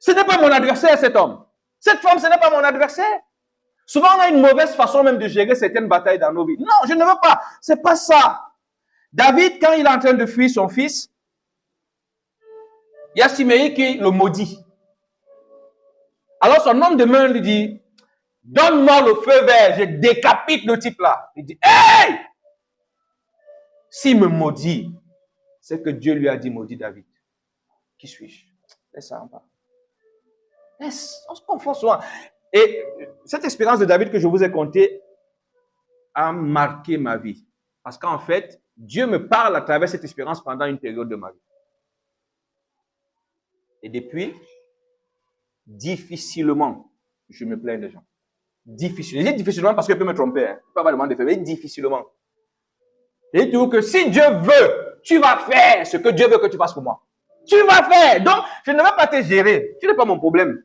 Ce n'est pas mon adversaire, cet homme. Cette femme, ce n'est pas mon adversaire. Souvent, on a une mauvaise façon même de gérer certaines batailles dans nos vies. Non, je ne veux pas. C'est pas ça. David, quand il est en train de fuir son fils, il y a Siméi qui le maudit. Alors son homme de main lui dit, donne-moi le feu vert, je décapite le type là. Il dit, hey! S'il me maudit, c'est que Dieu lui a dit, maudit David. Qui suis-je? Laisse ça en bas. On se confond souvent. Et cette expérience de David que je vous ai contée a marqué ma vie. Parce qu'en fait, Dieu me parle à travers cette expérience pendant une période de ma vie. Et depuis, difficilement, je me plains des gens. Difficilement. Je dis difficilement parce que je peux me tromper. Hein. Je peux pas demander de faire, mais difficilement. Et je dis que si Dieu veut, tu vas faire ce que Dieu veut que tu fasses pour moi. Tu vas faire. Donc, je ne vais pas te gérer. Tu n'es pas mon problème.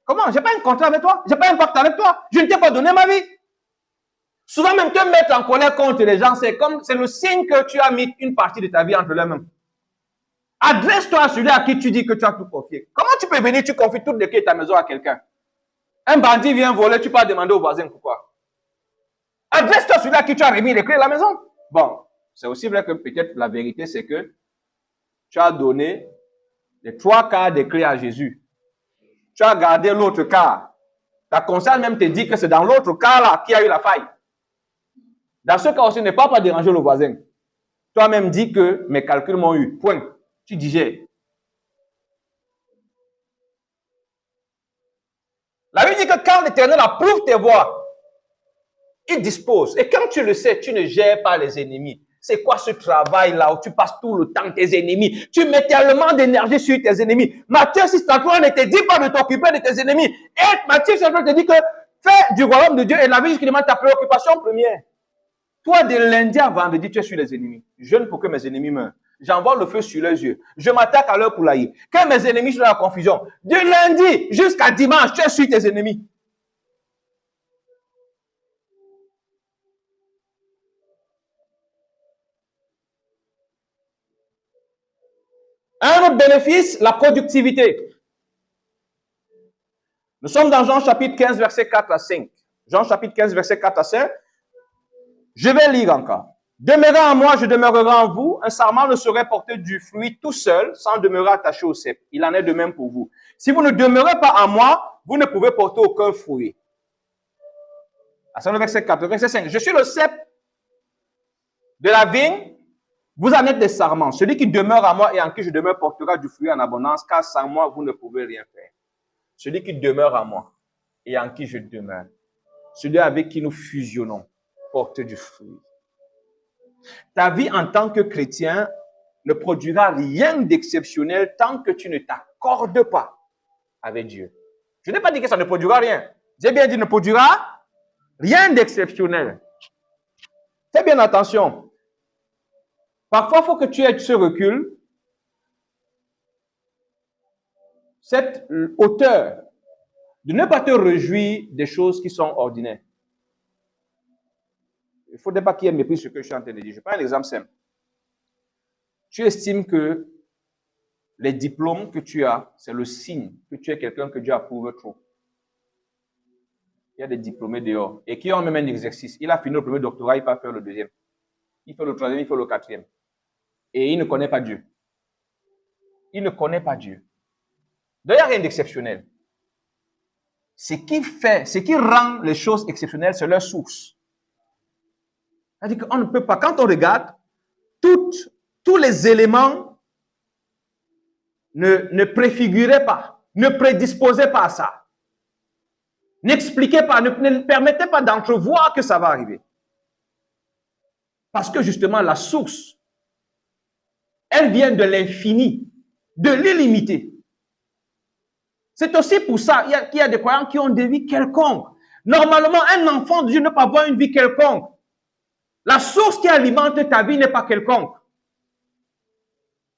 Comment? Je n'ai pas un contrat avec toi. Je n'ai pas un pacte avec toi. Je ne t'ai pas donné ma vie. Souvent, même te mettre en colère contre les gens, c'est le signe que tu as mis une partie de ta vie entre leurs mains. Adresse-toi à celui à qui tu dis que tu as tout confié. Comment tu peux venir, tu confies toutes les clés de ta maison à quelqu'un? Un bandit vient voler, tu peux demander au voisin pourquoi. Adresse-toi à celui à qui tu as remis les clés de la maison. Bon, c'est aussi vrai que peut-être la vérité, c'est que tu as donné les 3/4 des clés à Jésus. Tu as gardé l'autre quart. Ta conscience même te dit que c'est dans l'autre quart-là qu'il y a eu la faille. Dans ce cas aussi, ne pas déranger le voisin. Toi-même dis que mes calculs m'ont eu. Point. Tu digères. La Bible dit que quand l'Éternel approuve tes voies, Il dispose. Et quand tu le sais, tu ne gères pas les ennemis. C'est quoi ce travail-là où tu passes tout le temps tes ennemis? Tu mets tellement d'énergie sur tes ennemis. Matthieu 6,33 ne te dit pas de t'occuper de tes ennemis. Et Matthieu 6,33 te dit que fais du royaume de Dieu et la vie jusqu'à ta préoccupation première. Toi, de lundi à vendredi, tu es sur les ennemis. Je jeûne pour que mes ennemis meurent. J'envoie le feu sur leurs yeux. Je m'attaque à leur poulailler. Quand mes ennemis sont dans la confusion, de lundi jusqu'à dimanche, tu es sur tes ennemis. Un autre bénéfice, la productivité. Nous sommes dans Jean chapitre 15, verset 4 à 5. Jean chapitre 15, verset 4 à 5. Je vais lire encore. Demeurez en moi, je demeurerai en vous. Un sarment ne saurait porter du fruit tout seul sans demeurer attaché au cep. Il en est de même pour vous. Si vous ne demeurez pas en moi, vous ne pouvez porter aucun fruit. C'est le verset 4. Verset 5. Je suis le cep de la vigne. Vous en êtes des sarments. Celui qui demeure en moi et en qui je demeure portera du fruit en abondance, car sans moi, vous ne pouvez rien faire. Celui qui demeure en moi et en qui je demeure, celui avec qui nous fusionnons, porte du fruit. Ta vie en tant que chrétien ne produira rien d'exceptionnel tant que tu ne t'accordes pas avec Dieu. Je n'ai pas dit que ça ne produira rien. J'ai bien dit ne produira rien d'exceptionnel. Fais bien attention. Parfois, il faut que tu aies ce recul, cette hauteur, de ne pas te réjouir des choses qui sont ordinaires. Il ne faudrait pas qu'il y ait mépris ce que je suis en train de dire. Je prends un exemple simple. Tu estimes que les diplômes que tu as, c'est le signe que tu es quelqu'un que Dieu approuve trop. Il y a des diplômés dehors et qui ont même un exercice. Il a fini le premier doctorat, il va faire le deuxième. Il fait le troisième, il fait le quatrième. Et il ne connaît pas Dieu. Il ne connaît pas Dieu. Donc, il n'y a rien d'exceptionnel. Ce qui rend les choses exceptionnelles, c'est leur source. C'est-à-dire qu'on ne peut pas, quand on regarde, tous les éléments ne préfiguraient pas, ne prédisposaient pas à ça. N'expliquaient pas, ne permettaient pas d'entrevoir que ça va arriver. Parce que justement, la source, elle vient de l'infini, de l'illimité. C'est aussi pour ça qu'il y a des croyants qui ont des vies quelconques. Normalement, un enfant de Dieu ne peut pas avoir une vie quelconque. La source qui alimente ta vie n'est pas quelconque.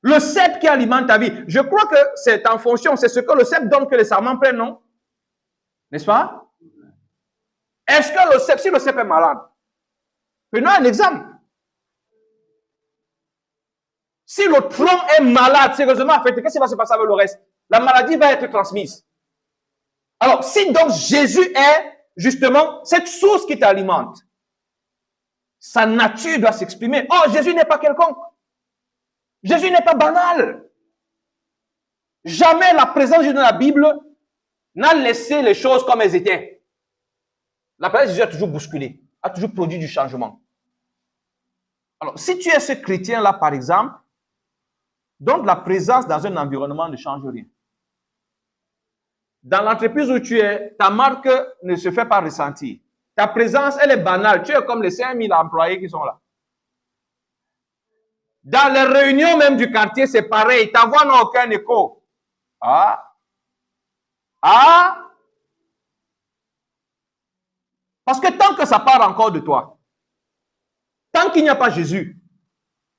Le cep qui alimente ta vie, je crois que c'est en fonction, c'est ce que le cep donne que les sarments prennent, non? N'est-ce pas? Est-ce que le cep, si le cep est malade, prenons un exemple. Si le tronc est malade, sérieusement affecté, qu'est-ce qui va se passer avec le reste? La maladie va être transmise. Alors, si donc Jésus est justement cette source qui t'alimente, sa nature doit s'exprimer. Oh, Jésus n'est pas quelconque. Jésus n'est pas banal. Jamais la présence de Jésus dans la Bible n'a laissé les choses comme elles étaient. La présence de Jésus a toujours bousculé, a toujours produit du changement. Alors, si tu es ce chrétien-là, par exemple, donc la présence dans un environnement ne change rien. Dans l'entreprise où tu es, ta marque ne se fait pas ressentir. Ta présence, elle est banale. Tu es comme les 5000 employés qui sont là. Dans les réunions même du quartier, c'est pareil. Ta voix n'a aucun écho. Ah. Parce que tant que ça part encore de toi, tant qu'il n'y a pas Jésus,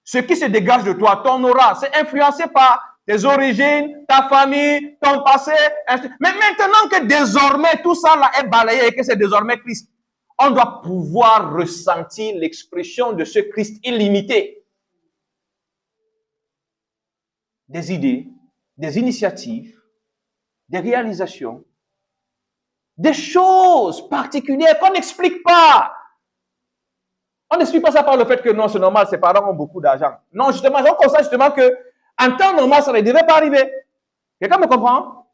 ce qui se dégage de toi, ton aura, c'est influencé par tes origines, ta famille, ton passé. Mais maintenant que désormais tout ça là est balayé et que c'est désormais Christ, on doit pouvoir ressentir l'expression de ce Christ illimité. Des idées, des initiatives, des réalisations, des choses particulières qu'on n'explique pas. On n'explique pas ça par le fait que non, c'est normal, ses parents ont beaucoup d'argent. Non, justement, on constate justement que en temps normal, ça ne devait pas arriver. Quelqu'un me comprend?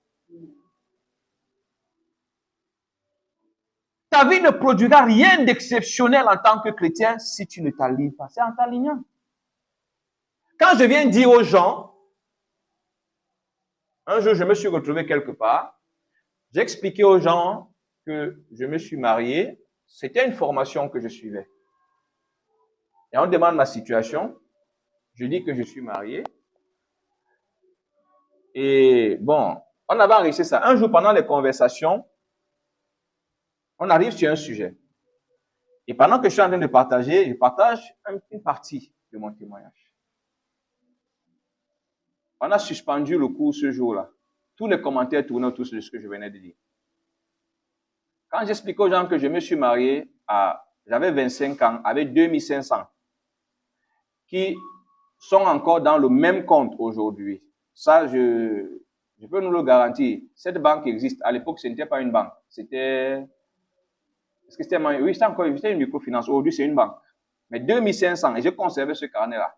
Ta vie ne produira rien d'exceptionnel en tant que chrétien si tu ne t'alignes pas. C'est en t'alignant. Quand je viens dire aux gens, un jour je me suis retrouvé quelque part, j'ai expliqué aux gens que je me suis marié C'était une formation que je suivais. Et on demande ma situation. Je dis que je suis marié. Et bon, on avait enregistré ça. Un jour, pendant les conversations, on arrive sur un sujet. Et pendant que je suis en train de partager, je partage une partie de mon témoignage. On a suspendu le cours ce jour-là. Tous les commentaires tournaient autour de ce que je venais de dire. Quand j'explique aux gens que je me suis marié j'avais 25 ans, avec 2500, qui sont encore dans le même compte aujourd'hui. Ça, je peux nous le garantir. Cette banque existe. À l'époque, ce n'était pas une banque. C'était... Est-ce que c'était... Oui, c'était une microfinance. Aujourd'hui, c'est une banque. Mais 2500, et j'ai conservé ce carnet-là.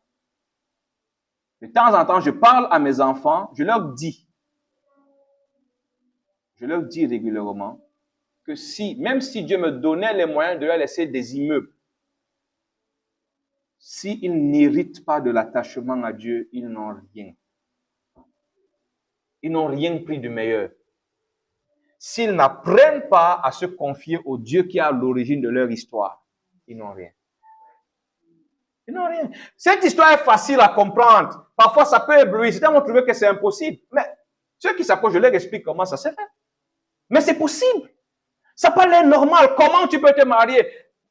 De temps en temps, je parle à mes enfants, je leur dis régulièrement que même si Dieu me donnait les moyens de leur laisser des immeubles, s'ils n'héritent pas de l'attachement à Dieu, ils n'ont rien. Ils n'ont rien pris de meilleur. S'ils n'apprennent pas à se confier au Dieu qui est à l'origine de leur histoire, ils n'ont rien. Ils n'ont rien. Cette histoire est facile à comprendre. Parfois, ça peut éblouir. Certains vont trouver que c'est impossible. Mais ceux qui s'approchent, je leur explique comment ça s'est fait. Mais c'est possible. Ça peut l'air normal. Comment tu peux te marier?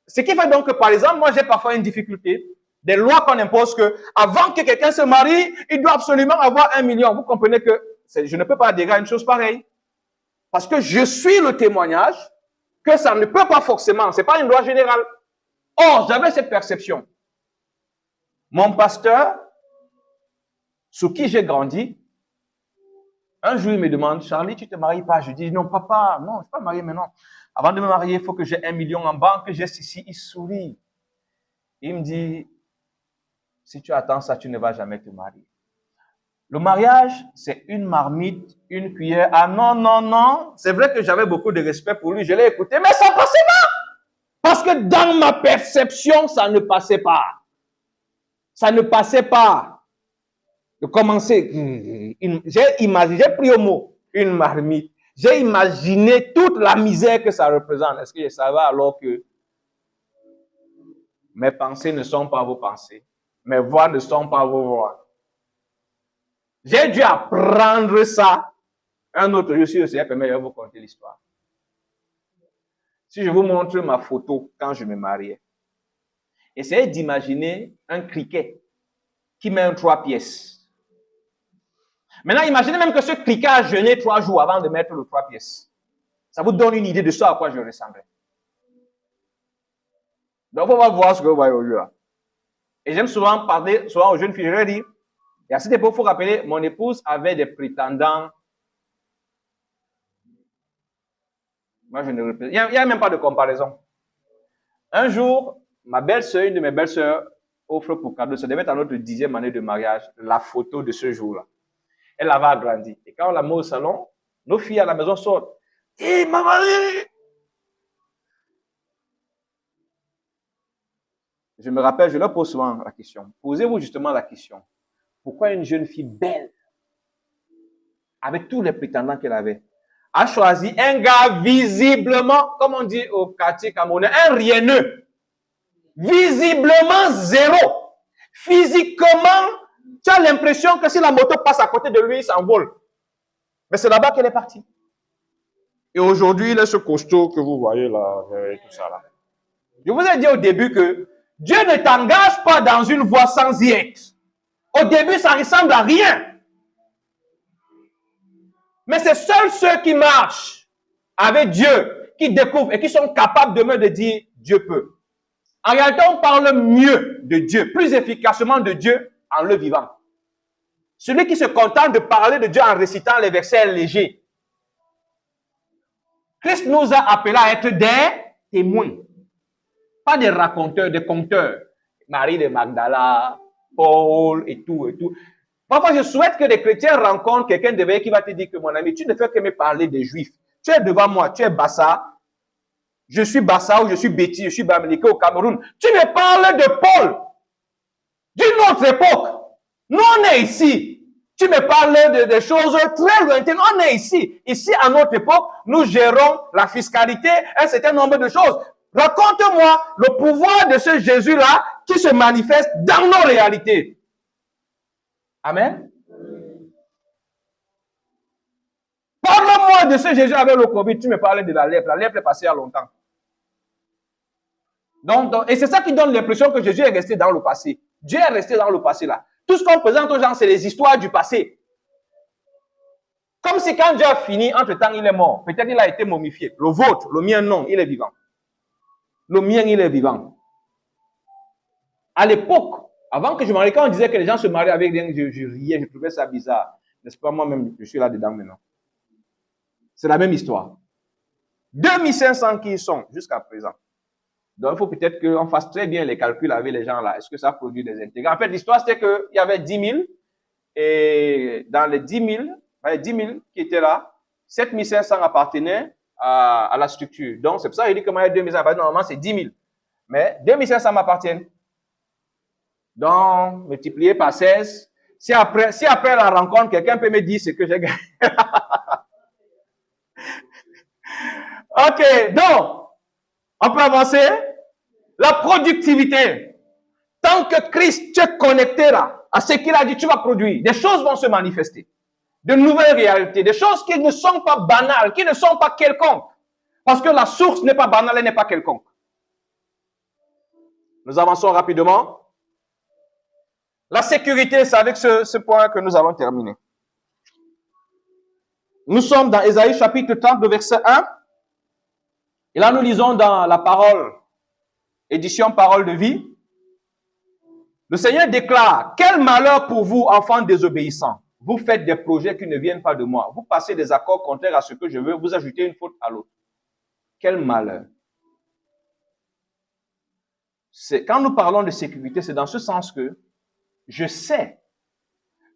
Ce qui fait donc que, par exemple, moi, j'ai parfois une difficulté. Des lois qu'on impose que, avant que quelqu'un se marie, il doit absolument avoir 1 million. Vous comprenez que je ne peux pas dire une chose pareille. Parce que je suis le témoignage que ça ne peut pas forcément. Ce n'est pas une loi générale. Or, j'avais cette perception. Mon pasteur, sous qui j'ai grandi, un jour, il me demande, Charlie, tu ne te maries pas? Je dis, non, papa, non, je ne suis pas marié maintenant. Avant de me marier, il faut que j'ai 1 million en banque, que j'ai ceci. Il sourit. Il me dit, si tu attends ça, tu ne vas jamais te marier. Le mariage, c'est une marmite, une cuillère. Ah non, non, non. C'est vrai que j'avais beaucoup de respect pour lui. Je l'ai écouté, mais ça ne passait pas. Parce que dans ma perception, ça ne passait pas. Ça ne passait pas. De commencer. J'ai pris au mot une marmite. J'ai imaginé toute la misère que ça représente. Est-ce que je savais alors que mes pensées ne sont pas vos pensées, mes voix ne sont pas vos voix? J'ai dû apprendre ça. Un autre, je suis aussi, mais je vais vous conter l'histoire. Si je vous montre ma photo quand je me mariais, essayez d'imaginer un criquet qui met un 3 pièces. Maintenant, imaginez même que ce criquet a jeûné 3 jours avant de mettre le 3 pièces. Ça vous donne une idée de ça à quoi je ressemblais. Donc, on va voir ce que vous voyez aujourd'hui là. Et j'aime souvent parler aux jeunes filles. Je leur dis, et à cette époque, il faut rappeler, mon épouse avait des prétendants. Moi, je ne représente. Il n'y a même pas de comparaison. Un jour, ma belle-sœur, une de mes belles-sœurs, offre pour cadeau, ça devait être à notre 10e année de mariage, la photo de ce jour-là. Elle avait agrandi. Et quand on la met au salon, nos filles à la maison sortent. Hé, maman! Je me rappelle, je leur pose souvent la question. Posez-vous justement la question. Pourquoi une jeune fille belle, avec tous les prétendants qu'elle avait, a choisi un gars visiblement, comme on dit au quartier camerounais, un rieneux. Visiblement zéro. Physiquement, tu as l'impression que si la moto passe à côté de lui, il s'envole. Mais c'est là-bas qu'elle est partie. Et aujourd'hui, il est ce costaud que vous voyez là, et tout ça là. Je vous ai dit au début que Dieu ne t'engage pas dans une voie sans y être. Au début, ça ressemble à rien. Mais c'est seuls ceux qui marchent avec Dieu, qui découvrent et qui sont capables demain de dire Dieu peut. En réalité, on parle mieux de Dieu, plus efficacement de Dieu en le vivant. Celui qui se contente de parler de Dieu en récitant les versets légers. Christ nous a appelés à être des témoins. Pas des raconteurs, des conteurs. Marie de Magdala, Paul et tout et tout. Parfois, je souhaite que les chrétiens rencontrent quelqu'un de veille qui va te dire que mon ami, tu ne fais que me parler des juifs. Tu es devant moi, tu es Bassa. Je suis Bassa ou je suis Betty, je suis Bamileke au Cameroun. Tu me parles de Paul, d'une autre époque. Nous, on est ici. Tu me parles de choses très lointaines. On est ici. Ici, à notre époque, nous gérons la fiscalité, un certain nombre de choses. Raconte-moi le pouvoir de ce Jésus-là qui se manifeste dans nos réalités. Amen. Parle-moi de ce Jésus avec le Covid. Tu me parlais de la lèpre. La lèpre est passée il y a longtemps. Et c'est ça qui donne l'impression que Jésus est resté dans le passé. Dieu est resté dans le passé là. Tout ce qu'on présente aux gens, c'est les histoires du passé. Comme si quand Dieu a fini, entre-temps, il est mort. Peut-être il a été momifié. Le vôtre, le mien, non, il est vivant. Le mien, il est vivant. À l'époque, avant que je me marie, quand on disait que les gens se mariaient avec des gens, je riais, je trouvais ça bizarre. N'est-ce pas, moi-même, je suis là-dedans maintenant. C'est la même histoire. 2500 qui y sont jusqu'à présent. Donc, il faut peut-être qu'on fasse très bien les calculs avec les gens là. Est-ce que ça produit des intérêts? En fait, l'histoire, c'était qu'il y avait 10 000. Et dans les 10 000 qui étaient là, 7 500 appartenaient à la structure. Donc, c'est pour ça que je dis que moi, il y a 2 500. Normalement, c'est 10 000. Mais 2 500 m'appartiennent. Donc, multiplié par 16. Si après la rencontre, quelqu'un peut me dire ce que j'ai gagné. Ok, donc, on peut avancer. La productivité. Tant que Christ, tu es connecté là, à ce qu'il a dit, tu vas produire. Des choses vont se manifester. De nouvelles réalités. Des choses qui ne sont pas banales, qui ne sont pas quelconques. Parce que la source n'est pas banale, elle n'est pas quelconque. Nous avançons rapidement. La sécurité, c'est avec ce point que nous allons terminer. Nous sommes dans Ésaïe chapitre 30, le verset 1. Et là, nous lisons dans la parole, édition Parole de vie. Le Seigneur déclare, quel malheur pour vous, enfants désobéissants. Vous faites des projets qui ne viennent pas de moi. Vous passez des accords contraires à ce que je veux. Vous ajoutez une faute à l'autre. Quel malheur. Quand nous parlons de sécurité, c'est dans ce sens que je sais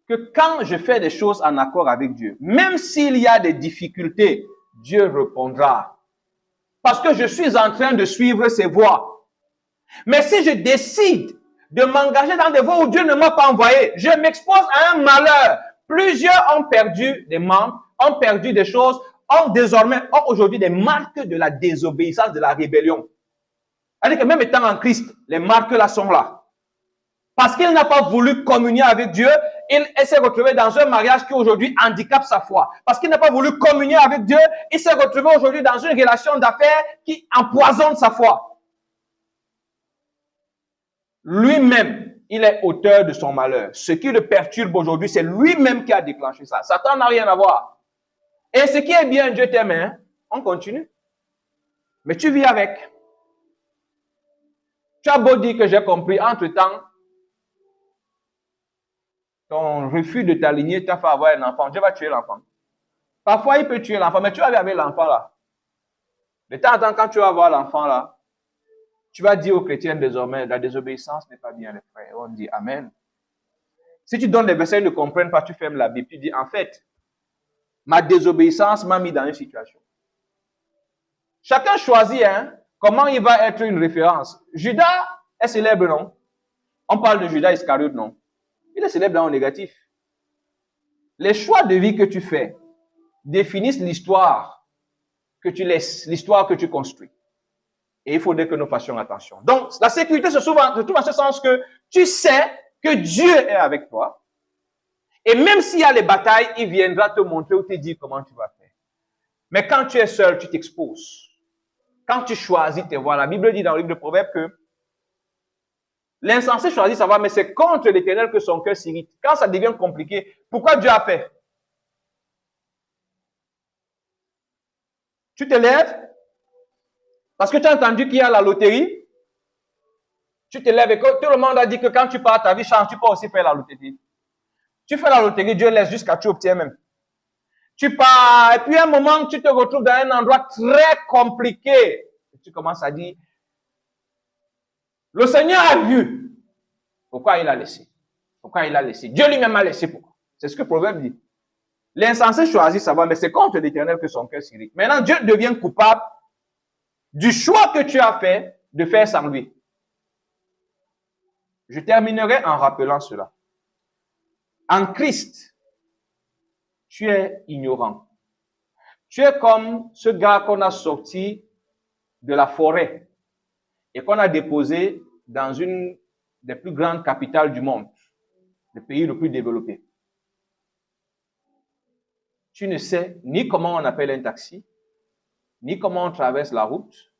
que quand je fais des choses en accord avec Dieu, même s'il y a des difficultés, Dieu répondra. Parce que je suis en train de suivre ses voies. Mais si je décide de m'engager dans des voies où Dieu ne m'a pas envoyé, je m'expose à un malheur. Plusieurs ont perdu des membres, ont perdu des choses, ont aujourd'hui des marques de la désobéissance, de la rébellion. C'est-à-dire que même étant en Christ, les marques là sont là. Parce qu'il n'a pas voulu communier avec Dieu, il s'est retrouvé dans un mariage qui aujourd'hui handicape sa foi. Parce qu'il n'a pas voulu communier avec Dieu, il s'est retrouvé aujourd'hui dans une relation d'affaires qui empoisonne sa foi. Lui-même, il est auteur de son malheur. Ce qui le perturbe aujourd'hui, c'est lui-même qui a déclenché ça. Satan n'a rien à voir. Et ce qui est bien, Dieu t'aime, hein? On continue. Mais tu vis avec. Tu as beau dire que j'ai compris, entre-temps, ton refus de t'aligner t'a fait avoir un enfant. Dieu va tuer l'enfant. Parfois, il peut tuer l'enfant, mais tu vas avec l'enfant là. De temps en temps, quand tu vas voir l'enfant là, tu vas dire aux chrétiens désormais, la désobéissance n'est pas bien, les frères. On dit Amen. Si tu donnes des versets, ils ne comprennent pas, tu fermes la Bible. Tu dis, en fait, ma désobéissance m'a mis dans une situation. Chacun choisit comment il va être une référence. Judas est célèbre, non? On parle de Judas Iscariote, non? Il est célèbre dans le négatif. Les choix de vie que tu fais définissent l'histoire que tu laisses, l'histoire que tu construis. Et il faudrait que nous fassions attention. Donc, la sécurité se trouve en ce sens que tu sais que Dieu est avec toi. Et même s'il y a les batailles, il viendra te montrer ou te dire comment tu vas faire. Mais quand tu es seul, tu t'exposes. Quand tu choisis tes voies, la Bible dit dans le livre de Proverbes que l'insensé choisit sa voie, mais c'est contre l'Éternel que son cœur s'irrite. Quand ça devient compliqué, pourquoi Dieu a fait? Tu te lèves parce que tu as entendu qu'il y a la loterie. Tu te lèves et que tout le monde a dit que quand tu pars, ta vie change, tu peux aussi faire la loterie. Tu fais la loterie, Dieu laisse jusqu'à tu obtiens même. Tu pars, et puis à un moment, tu te retrouves dans un endroit très compliqué. Et tu commences à dire, le Seigneur a vu. Pourquoi il a laissé? Pourquoi il a laissé? Dieu lui-même a laissé. Pourquoi? C'est ce que le Proverbe dit. L'insensé choisit sa voie, mais c'est contre l'Éternel que son cœur s'irrite. Maintenant, Dieu devient coupable du choix que tu as fait de faire sans lui. Je terminerai en rappelant cela. En Christ, tu es ignorant. Tu es comme ce gars qu'on a sorti de la forêt et qu'on a déposé dans une des plus grandes capitales du monde, le pays le plus développé. Tu ne sais ni comment on appelle un taxi, ni comment on traverse la route,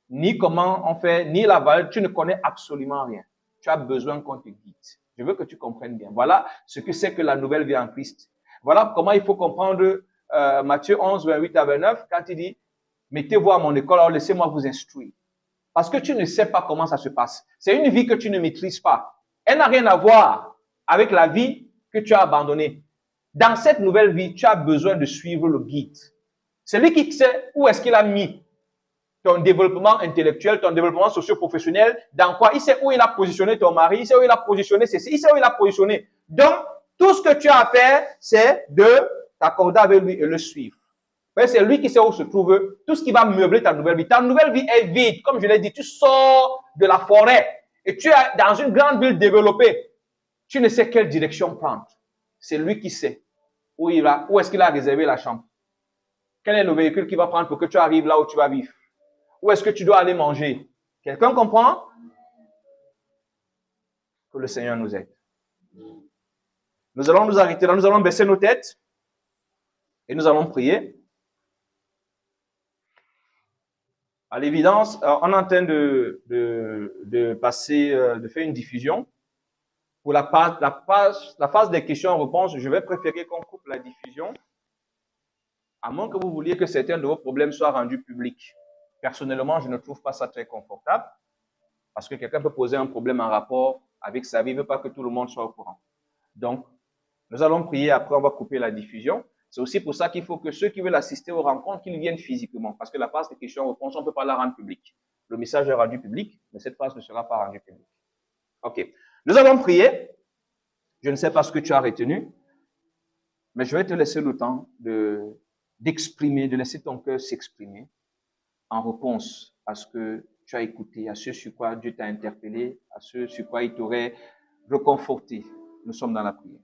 ni comment on fait, ni la valeur, tu ne connais absolument rien. Tu as besoin qu'on te guide. Je veux que tu comprennes bien. Voilà ce que c'est que la nouvelle vie en Christ. Voilà comment il faut comprendre Matthieu 11, 28 à 29, quand il dit, mettez-vous à mon école, alors laissez-moi vous instruire. Parce que tu ne sais pas comment ça se passe. C'est une vie que tu ne maîtrises pas. Elle n'a rien à voir avec la vie que tu as abandonnée. Dans cette nouvelle vie, tu as besoin de suivre le guide. C'est lui qui sait où est-ce qu'il a mis ton développement intellectuel, ton développement socio-professionnel, dans quoi? Il sait où il a positionné ton mari, il sait où il a positionné ceci, il sait où il a positionné. Donc, tout ce que tu as à faire, c'est de t'accorder avec lui et le suivre. C'est lui qui sait où se trouve tout ce qui va meubler ta nouvelle vie. Ta nouvelle vie est vide. Comme je l'ai dit, tu sors de la forêt et tu es dans une grande ville développée. Tu ne sais quelle direction prendre. C'est lui qui sait où il va, où est-ce qu'il a réservé la chambre. Quel est le véhicule qu'il va prendre pour que tu arrives là où tu vas vivre. Où est-ce que tu dois aller manger? Quelqu'un comprend? Que le Seigneur nous aide. Nous allons nous arrêter là, nous allons baisser nos têtes et nous allons prier. À l'évidence, on est en train de passer, de faire une diffusion. Pour la phase des questions-réponses, je vais préférer qu'on coupe la diffusion, à moins que vous vouliez que certains de vos problèmes soient rendus publics. Personnellement, je ne trouve pas ça très confortable, parce que quelqu'un peut poser un problème en rapport avec sa vie, il ne veut pas que tout le monde soit au courant. Donc, nous allons prier, après on va couper la diffusion. C'est aussi pour ça qu'il faut que ceux qui veulent assister aux rencontres, qu'ils viennent physiquement, parce que la phase des questions-réponses, on ne peut pas la rendre publique. Le message est rendu public, mais cette phase ne sera pas rendue publique. OK. Nous allons prier. Je ne sais pas ce que tu as retenu, mais je vais te laisser le temps d'exprimer, de laisser ton cœur s'exprimer en réponse à ce que tu as écouté, à ce sur quoi Dieu t'a interpellé, à ce sur quoi il t'aurait reconforté. Nous sommes dans la prière.